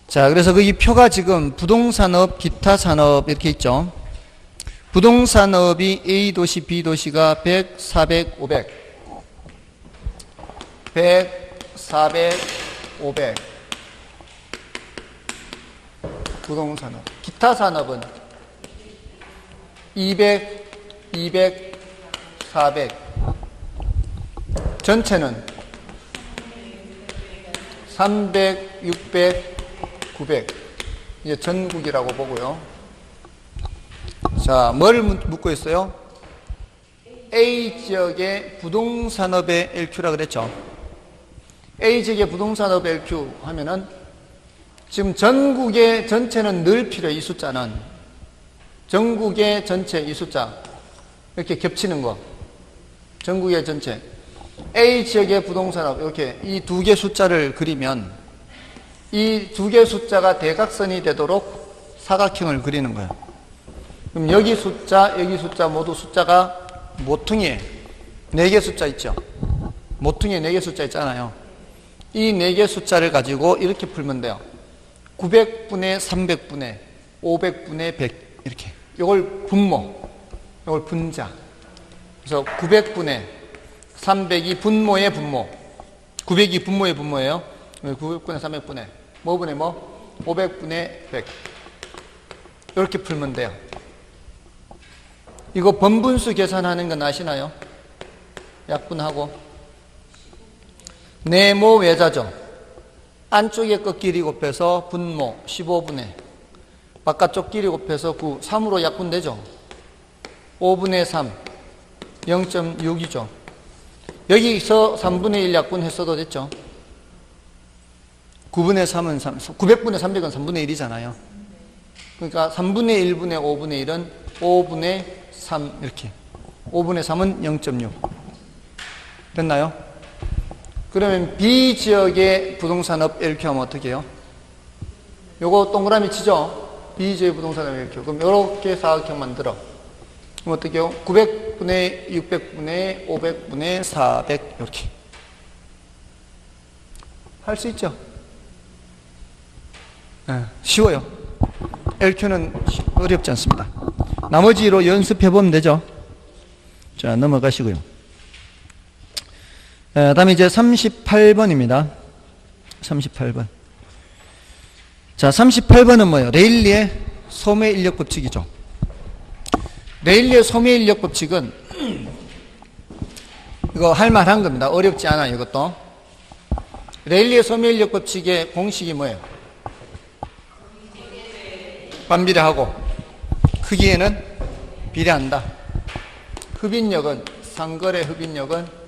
자, 그래서 거기 표가 지금 부동산업, 기타산업 이렇게 있죠. 부동산업이 A도시, B도시가 100, 400, 500 100, 400, 500 부동산업. 기타산업은 200, 200, 400 전체는 300, 600, 900 이제 전국이라고 보고요. 자, 뭘 묻고 있어요? A 지역의 부동산업의 LQ라 그랬죠. A 지역의 부동산업의 LQ 하면은 지금 전국의 전체는 늘 필요해. 이 숫자는 전국의 전체 이 숫자 이렇게 겹치는 거. 전국의 전체 A 지역의 부동산업 이렇게 이 두 개 숫자를 그리면 이 두 개 숫자가 대각선이 되도록 사각형을 그리는 거예요. 그럼 여기 숫자 모두 숫자가 모퉁이에 4개 숫자 있죠. 모퉁이에 4개 숫자 있잖아요. 이 4개 숫자를 가지고 이렇게 풀면 돼요. 900분의 300분의 500분의 100 이렇게. 이걸 분모, 이걸 분자. 그래서 900분의 300이 분모의 분모. 900이 분모의 분모예요. 900분의 300분의 뭐분의 뭐? 500분의 100 이렇게 풀면 돼요. 이거 번분수 계산하는 건 아시나요? 약분하고 네모 외자죠. 안쪽에 것 길이 곱해서 분모 15분의 바깥쪽 길이 곱해서 9 3으로 약분되죠. 5분의 3 0.6이죠. 여기서 3분의 1 약분했어도 됐죠. 9분의 3은 900분의 300은 3분의 1이잖아요. 그러니까 3분의 1분의 5분의 1은 5분의 3 이렇게. 5분의 3은 0.6 됐나요? 그러면 B 지역의 부동산업 LQ 하면 어떻게 해요? 요거 동그라미 치죠? B 지역의 부동산업 LQ. 그럼 요렇게 사각형 만들어. 그럼 어떻게 해요? 900분의 600분의 500분의 400 이렇게. 할 수 있죠? 네, 쉬워요. LQ는 어렵지 않습니다. 나머지로 연습해보면 되죠. 자, 넘어가시고요. 다음에 이제 38번입니다. 38번. 자, 38번은 뭐예요? 레일리의 소매 인력 법칙이죠. 레일리의 소매 인력 법칙은 이거 할만한 겁니다. 어렵지 않아요, 이것도. 레일리의 소매 인력 법칙의 공식이 뭐예요? 반비례하고 크기에는 비례한다. 흡인력은 상거래 흡인력은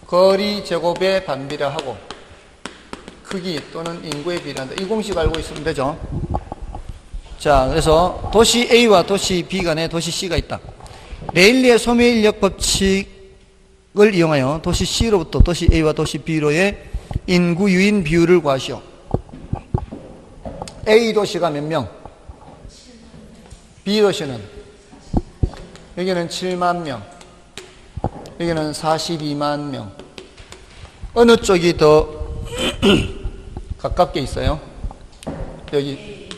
거리 제곱에 반비례하고 크기 또는 인구에 비례한다. 이 공식 알고 있으면 되죠. 자, 그래서 도시 A와 도시 B 간에 도시 C가 있다. 레일리의 소매인력 법칙 이용하여 도시 C로부터 도시 A와 도시 B로의 인구 유인 비율을 구하시오. A 도시가 몇 명? B 도시는? 여기는 7만 명, 여기는 42만 명. 어느 쪽이 더 가깝게 있어요? 여기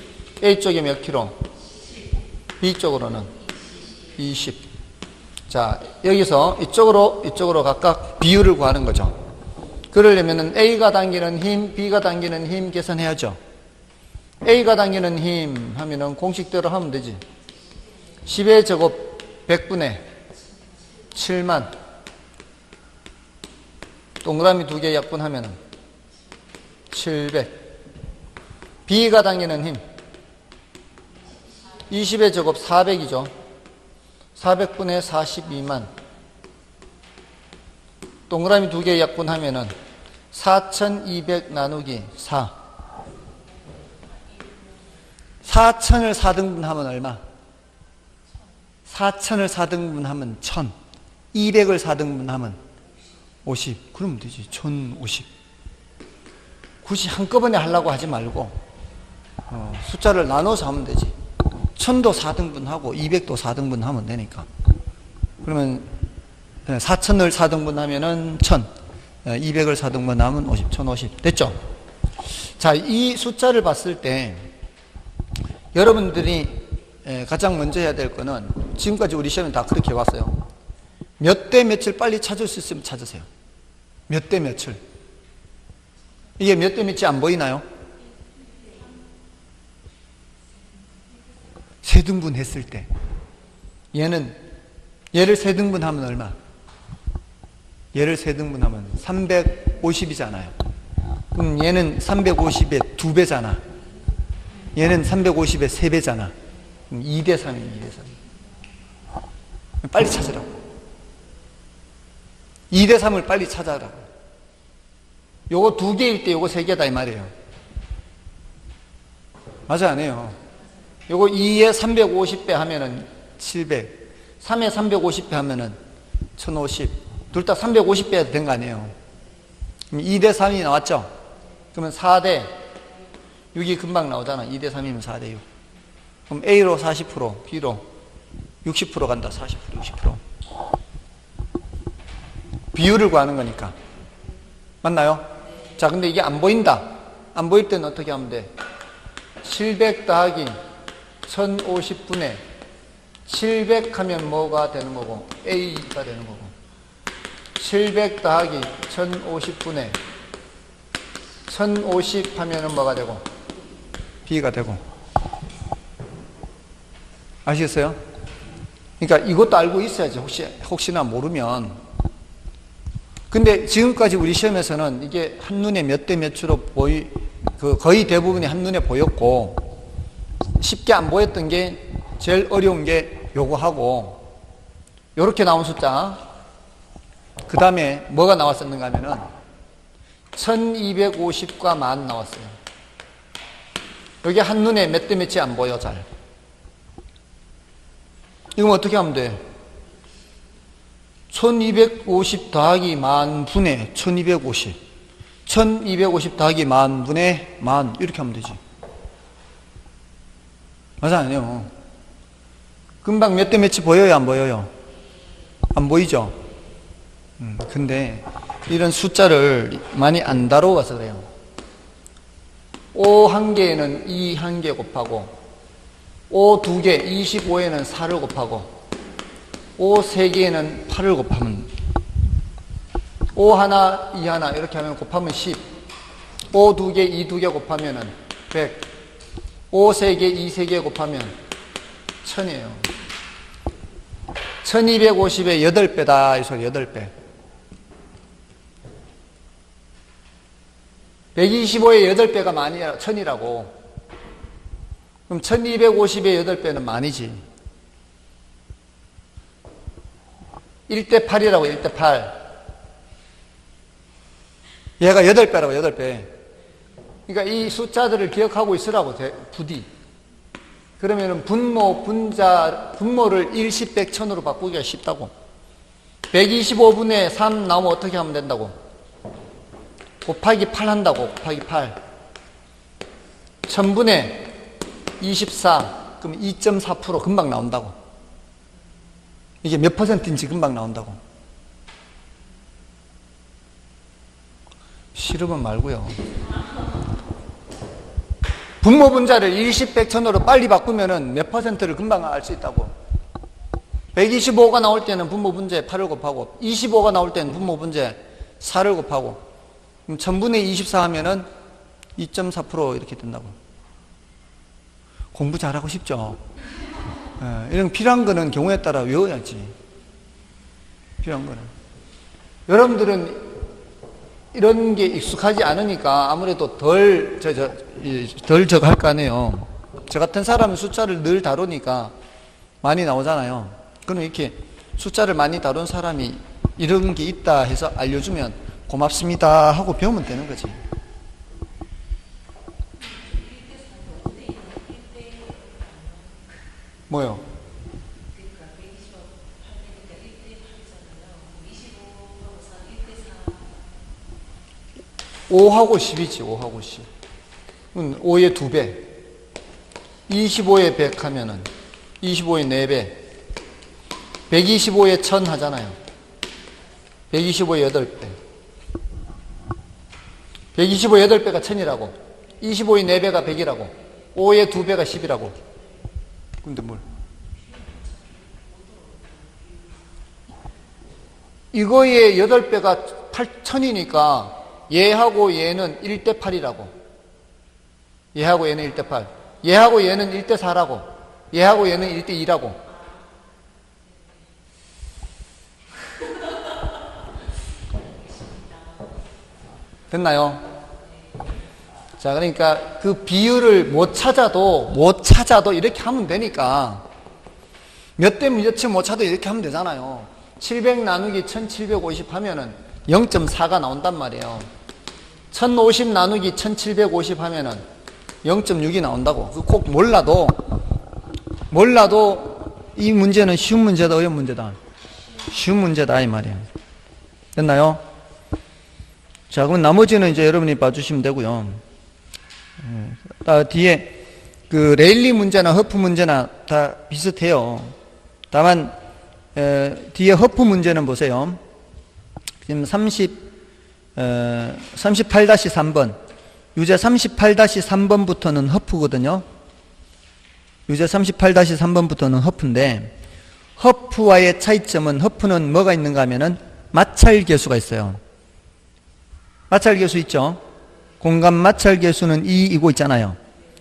A 쪽에 몇 킬로? B 쪽으로는 20. 자, 여기서 이쪽으로 각각 비율을 구하는 거죠. 그러려면 A가 당기는 힘, B가 당기는 힘 계산해야죠. A가 당기는 힘 하면은 공식대로 하면 되지. 10의 제곱 100분의 7만. 동그라미 2개 약분하면은 700. B가 당기는 힘 20의 제곱 400이죠. 400분의 42만. 동그라미 2개 약분하면은 4200 나누기 4. 4000을 4등분하면 얼마? 4000을 4등분하면 1000. 200을 4등분하면 50. 그러면 되지. 1050. 굳이 한꺼번에 하려고 하지 말고 숫자를 나눠서 하면 되지. 1000도 4등분하고 200도 4등분하면 되니까. 그러면 4000을 4등분하면은 1000, 200을 4등분하면 50, 1050. 됐죠? 자, 이 숫자를 봤을 때 여러분들이 가장 먼저 해야 될 거는 지금까지 우리 시험에 다 그렇게 해왔어요. 몇 대 몇을 빨리 찾을 수 있으면 찾으세요. 몇 대 몇을. 이게 몇 대 몇이 안 보이나요? 세등분 했을 때 얘를 세등분하면 얼마? 얘를 세등분하면 350이잖아요. 그럼 얘는 350의 2배잖아. 얘는 350의 3배잖아. 그럼 2대 3이에요. 2대 3. 빨리 찾으라고. 2대 3을 빨리 찾아라고. 요거 2개일 때 요거 3개다 이 말이에요. 맞아 안 해요? 요거 2에 350배 하면은 700, 3에 350배 하면은 1050. 둘 다 350배 된 거 아니에요? 그럼 2대 3이 나왔죠? 그러면 4대 6이 금방 나오잖아. 2대 3이면 4대 6. 그럼 A로 40%, B로 60% 간다. 40%, 60%. 비율을 구하는 거니까. 맞나요? 자, 근데 이게 안 보인다. 안 보일 때는 어떻게 하면 돼? 700 더하기 1050분의 700 하면 뭐가 되는 거고? A가 되는 거고. 700 더하기 1050분의 1050 하면은 뭐가 되고? B가 되고. 아시겠어요? 그러니까 이것도 알고 있어야지. 혹시나 모르면. 근데 지금까지 우리 시험에서는 이게 한눈에 몇 대 몇으로 거의 대부분이 한눈에 보였고, 쉽게 안 보였던 게 제일 어려운 게 요거 하고, 요렇게 나온 숫자, 그 다음에 뭐가 나왔었는가 하면은 1250과 10,000 나왔어요. 여기 한눈에 몇 대 몇이 안 보여 잘. 이건 어떻게 하면 돼? 1250 더하기 10,000분의 1250. 1250 더하기 10,000분의 10,000 이렇게 하면 되지. 맞아 아니에요? 금방 몇 대 몇이 보여요 안 보여요? 안 보이죠? 근데 이런 숫자를 많이 안 다뤄와서 그래요. 5 한 개에는 2 한 개 곱하고 5 두 개 25에는 4를 곱하고 5 세 개에는 8을 곱하면 5 하나 2 하나 이렇게 하면 곱하면 10. 5 두 개 2 두 개 곱하면은 100. 5 세 개 2 세 개 곱하면 1000이에요. 1250의 8배다 이 소리. 8배. 125의 8배가 만이라 1000이라고. 그럼 1250의 8배는 만이지. 1대 8이라고. 1대 8. 얘가 8배라고. 8배. 그러니까 이 숫자들을 기억하고 있으라고 부디. 그러면은 분모를 1, 10, 100, 1000으로 바꾸기가 쉽다고. 125분의 3 나오면 어떻게 하면 된다고? 곱하기 8 한다고. 곱하기 8. 1000분의 24. 그럼 2.4% 금방 나온다고. 이게 몇 퍼센트인지 금방 나온다고. 싫으면 말고요. 분모 분자를 일십, 백, 천으로 빨리 바꾸면은 몇 퍼센트를 금방 알 수 있다고. 125가 나올 때는 분모 분자에 8을 곱하고, 25가 나올 때는 분모 분자에 4를 곱하고, 그럼 1000분의 24 하면은 2.4% 이렇게 된다고. 공부 잘하고 싶죠? 이런 필요한 거는 경우에 따라 외워야지. 필요한 거는. 여러분들은 이런 게 익숙하지 않으니까 아무래도 덜 저거 할 거 아니에요. 저 같은 사람은 숫자를 늘 다루니까 많이 나오잖아요. 그럼 이렇게 숫자를 많이 다룬 사람이 이런 게 있다 해서 알려주면 고맙습니다 하고 배우면 되는 거지. 뭐요? 5하고 10이지. 5하고 10. 5의 2배. 25의 100 하면은 25의 4배. 125의 1000 하잖아요. 125의 8배. 125의 8배가 1000이라고. 25의 4배가 100이라고. 5의 2배가 10이라고. 근데 뭘? 이거의 8배가 8000이니까 얘하고 얘는 1대 8이라고. 얘하고 얘는 1대 8. 얘하고 얘는 1대 4라고. 얘하고 얘는 1대 2라고. 됐나요? 자, 그러니까 그 비율을 못 찾아도 이렇게 하면 되니까. 몇 대 몇치 못 찾아도 이렇게 하면 되잖아요. 700 나누기 1750 하면은 0.4가 나온단 말이에요. 1050 나누기 1750 하면은 0.6이 나온다고. 꼭 몰라도 이 문제는 쉬운 문제다, 어려운 문제다? 쉬운 문제다, 이 말이에요. 됐나요? 자, 그럼 나머지는 이제 여러분이 봐주시면 되고요. 뒤에 그 레일리 문제나 허프 문제나 다 비슷해요. 다만 뒤에 허프 문제는 보세요. 지금 38-3번 유제 38-3번부터는 허프거든요. 유제 38-3번부터는 허프인데, 허프와의 차이점은, 허프는 뭐가 있는가 하면은 마찰계수가 있어요. 마찰계수 있죠? 공간 마찰계수는 2이고 있잖아요.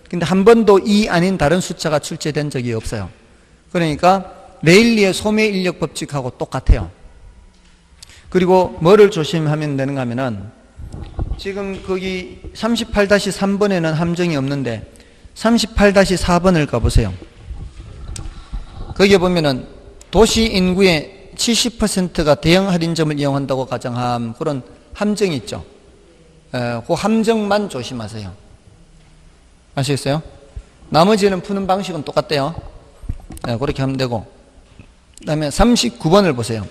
근데 한 번도 2 아닌 다른 숫자가 출제된 적이 없어요. 그러니까 레일리의 소매 인력 법칙하고 똑같아요. 그리고 뭐를 조심하면 되는가 하면은, 지금 거기 38-3번에는 함정이 없는데 38-4번을 가보세요. 거기에 보면은 도시 인구의 70%가 대형 할인점을 이용한다고 가정함, 그런 함정이 있죠. 그 함정만 조심하세요. 아시겠어요? 나머지는 푸는 방식은 똑같대요. 그렇게 하면 되고, 그 다음에 39번을 보세요.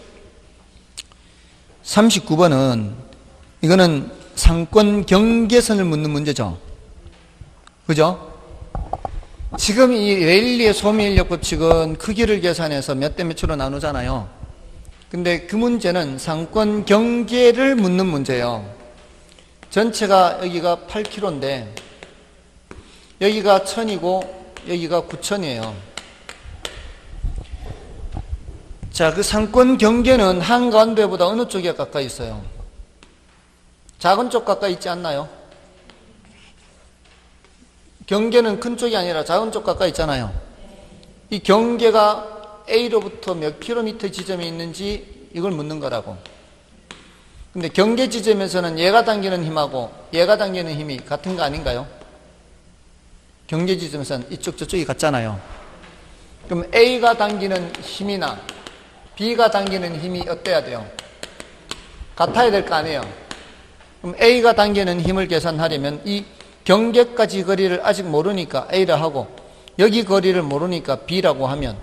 39번은 이거는 상권 경계선을 묻는 문제죠. 그죠? 지금 이 레일리의 소매인력 법칙은 크기를 계산해서 몇 대 몇으로 나누잖아요. 근데 그 문제는 상권 경계를 묻는 문제예요. 전체가 여기가 8km인데 여기가 1000이고 여기가 9000이에요. 자, 그 상권 경계는 한가운데보다 어느 쪽에 가까이 있어요? 작은 쪽 가까이 있지 않나요? 경계는 큰 쪽이 아니라 작은 쪽 가까이 있잖아요. 이 경계가 A로부터 몇 킬로미터 지점에 있는지 이걸 묻는 거라고. 근데 경계 지점에서는 얘가 당기는 힘하고 얘가 당기는 힘이 같은 거 아닌가요? 경계 지점에서는 이쪽 저쪽이 같잖아요. 그럼 A가 당기는 힘이나 B가 당기는 힘이 어때야 돼요? 같아야 될 거 아니에요. 그럼 A가 당기는 힘을 계산하려면 이 경계까지 거리를 아직 모르니까 A라 하고, 여기 거리를 모르니까 B라고 하면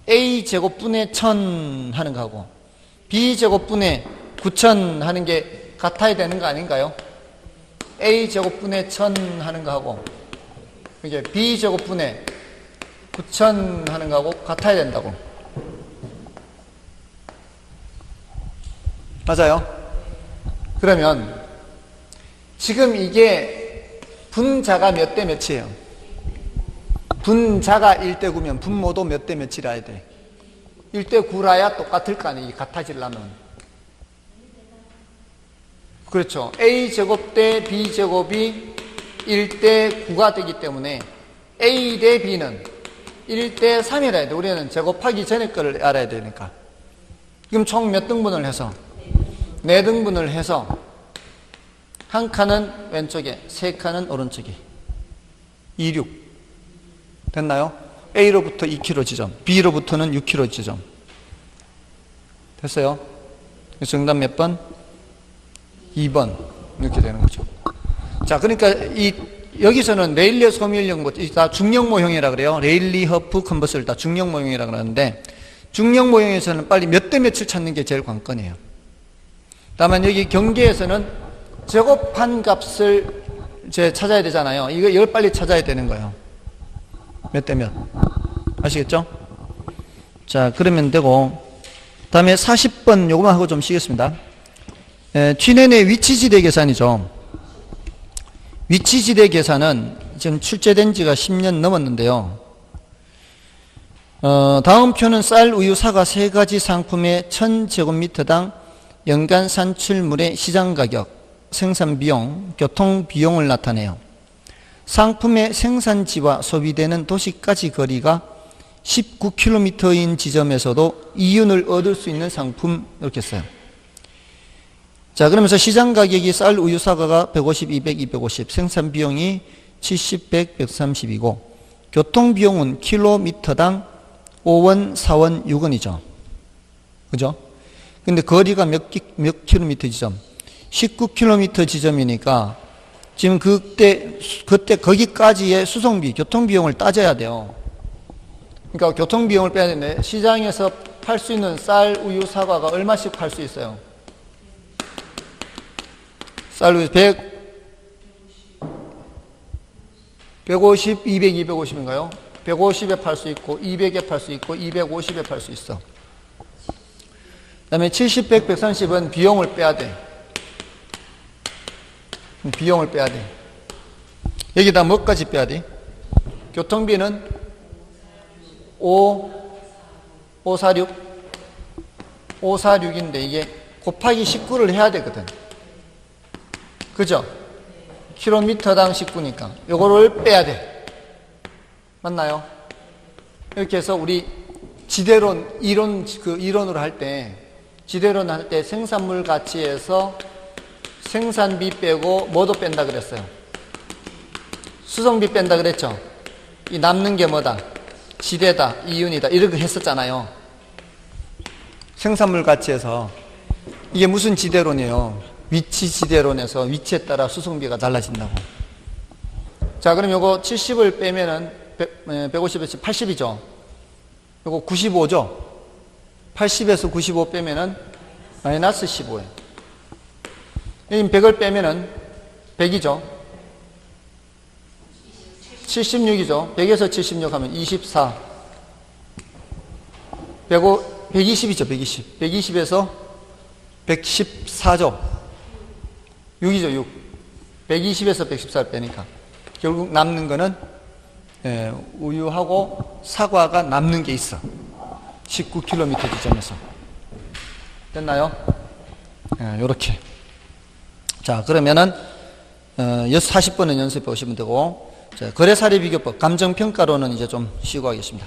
A 제곱분의 1000 하는 거하고 B제곱분의 9,000 하는 게 같아야 되는 거 아닌가요? A제곱분의 1,000 하는 거하고 이게 B제곱분의 9,000 하는 거하고 같아야 된다고. 맞아요? 그러면 지금 이게 분자가 몇 대 몇이에요? 분자가 1대 9면 분모도 몇 대 몇이라야 돼? 1대 9라야 똑같을 거 아니에요? 같아지려면. 그렇죠. A제곱 대 B제곱이 1대 9가 되기 때문에 A 대 B는 1대 3이라야 돼. 우리는 제곱하기 전에 거를 알아야 되니까. 그럼 총 몇 등분을 해서? 4등분을 해서 한 칸은 왼쪽에, 3칸은 오른쪽에. 26. 됐나요? A로부터 2km 지점, B로부터는 6km 지점. 됐어요? 정답 몇 번? 2번. 이렇게 되는 거죠. 자, 그러니까 여기서는 레일리 소밀형, 다 중력 모형이라 그래요. 레일리 허프 컨버스를 다 중력 모형이라 그러는데, 중력 모형에서는 빨리 몇 대 몇을 찾는 게 제일 관건이에요. 다만 여기 경계에서는 제곱한 값을 찾아야 되잖아요. 이걸 빨리 찾아야 되는 거예요. 몇 대 몇. 아시겠죠? 자, 그러면 되고, 다음에 40번 요거만 하고 좀 쉬겠습니다. 튀넨의 위치지대 계산이죠. 위치지대 계산은 지금 출제된 지가 10년 넘었는데요. 다음 표는 쌀, 우유, 사과 세 가지 상품의 1000제곱미터당 연간 산출물의 시장가격, 생산비용, 교통비용을 나타내요. 상품의 생산지와 소비되는 도시까지 거리가 19km인 지점에서도 이윤을 얻을 수 있는 상품, 이렇게 써요. 자, 그러면서 시장가격이 쌀, 우유, 사과가 150, 200, 250, 생산비용이 70, 100, 130이고 교통비용은 킬로미터당 5원, 4원, 6원이죠. 그죠? 근데 거리가 몇 킬로미터 지점? 19km 지점이니까 지금 그때 거기까지의 수송비, 교통비용을 따져야 돼요. 그러니까 교통비용을 빼야 되는데 시장에서 팔 수 있는 쌀, 우유, 사과가 얼마씩 팔 수 있어요? 쌀, 우유 150, 200, 250인가요? 150에 팔 수 있고 200에 팔 수 있고 250에 팔 수 있어. 그 다음에 70, 100, 130은 비용을 빼야 돼. 비용을 빼야 돼. 여기다 뭐까지 빼야 돼? 교통비는 546 546인데 이게 곱하기 19를 해야 되거든. 그죠? 킬로미터당 19니까 요거를 빼야 돼. 맞나요? 이렇게 해서 우리 지대론 이론으로 할 때 지대론 할 때 생산물 가치에서 생산비 빼고 뭐도 뺀다 그랬어요? 수송비 뺀다 그랬죠? 이 남는 게 뭐다? 지대다, 이윤이다 이렇게 했었잖아요. 생산물 가치에서 이게 무슨 지대론이에요? 위치 지대론에서 위치에 따라 수송비가 달라진다고. 자, 그럼 요거 70을 빼면은 150에서 80이죠. 요거 95죠. 80에서 95 빼면은 마이너스 15예요. 여기 100을 빼면은 100이죠. 76이죠. 100에서 76 하면 24. 120이죠. 120. 120에서 114죠. 6이죠. 6. 120에서 114를 빼니까 결국 남는 거는 우유하고 사과가 남는 게 있어. 19km 지점에서. 됐나요? 요렇게. 자, 그러면은 40번은 연습해 오시면 되고, 자, 거래사례 비교법, 감정평가로는 이제 좀 쉬고 하겠습니다.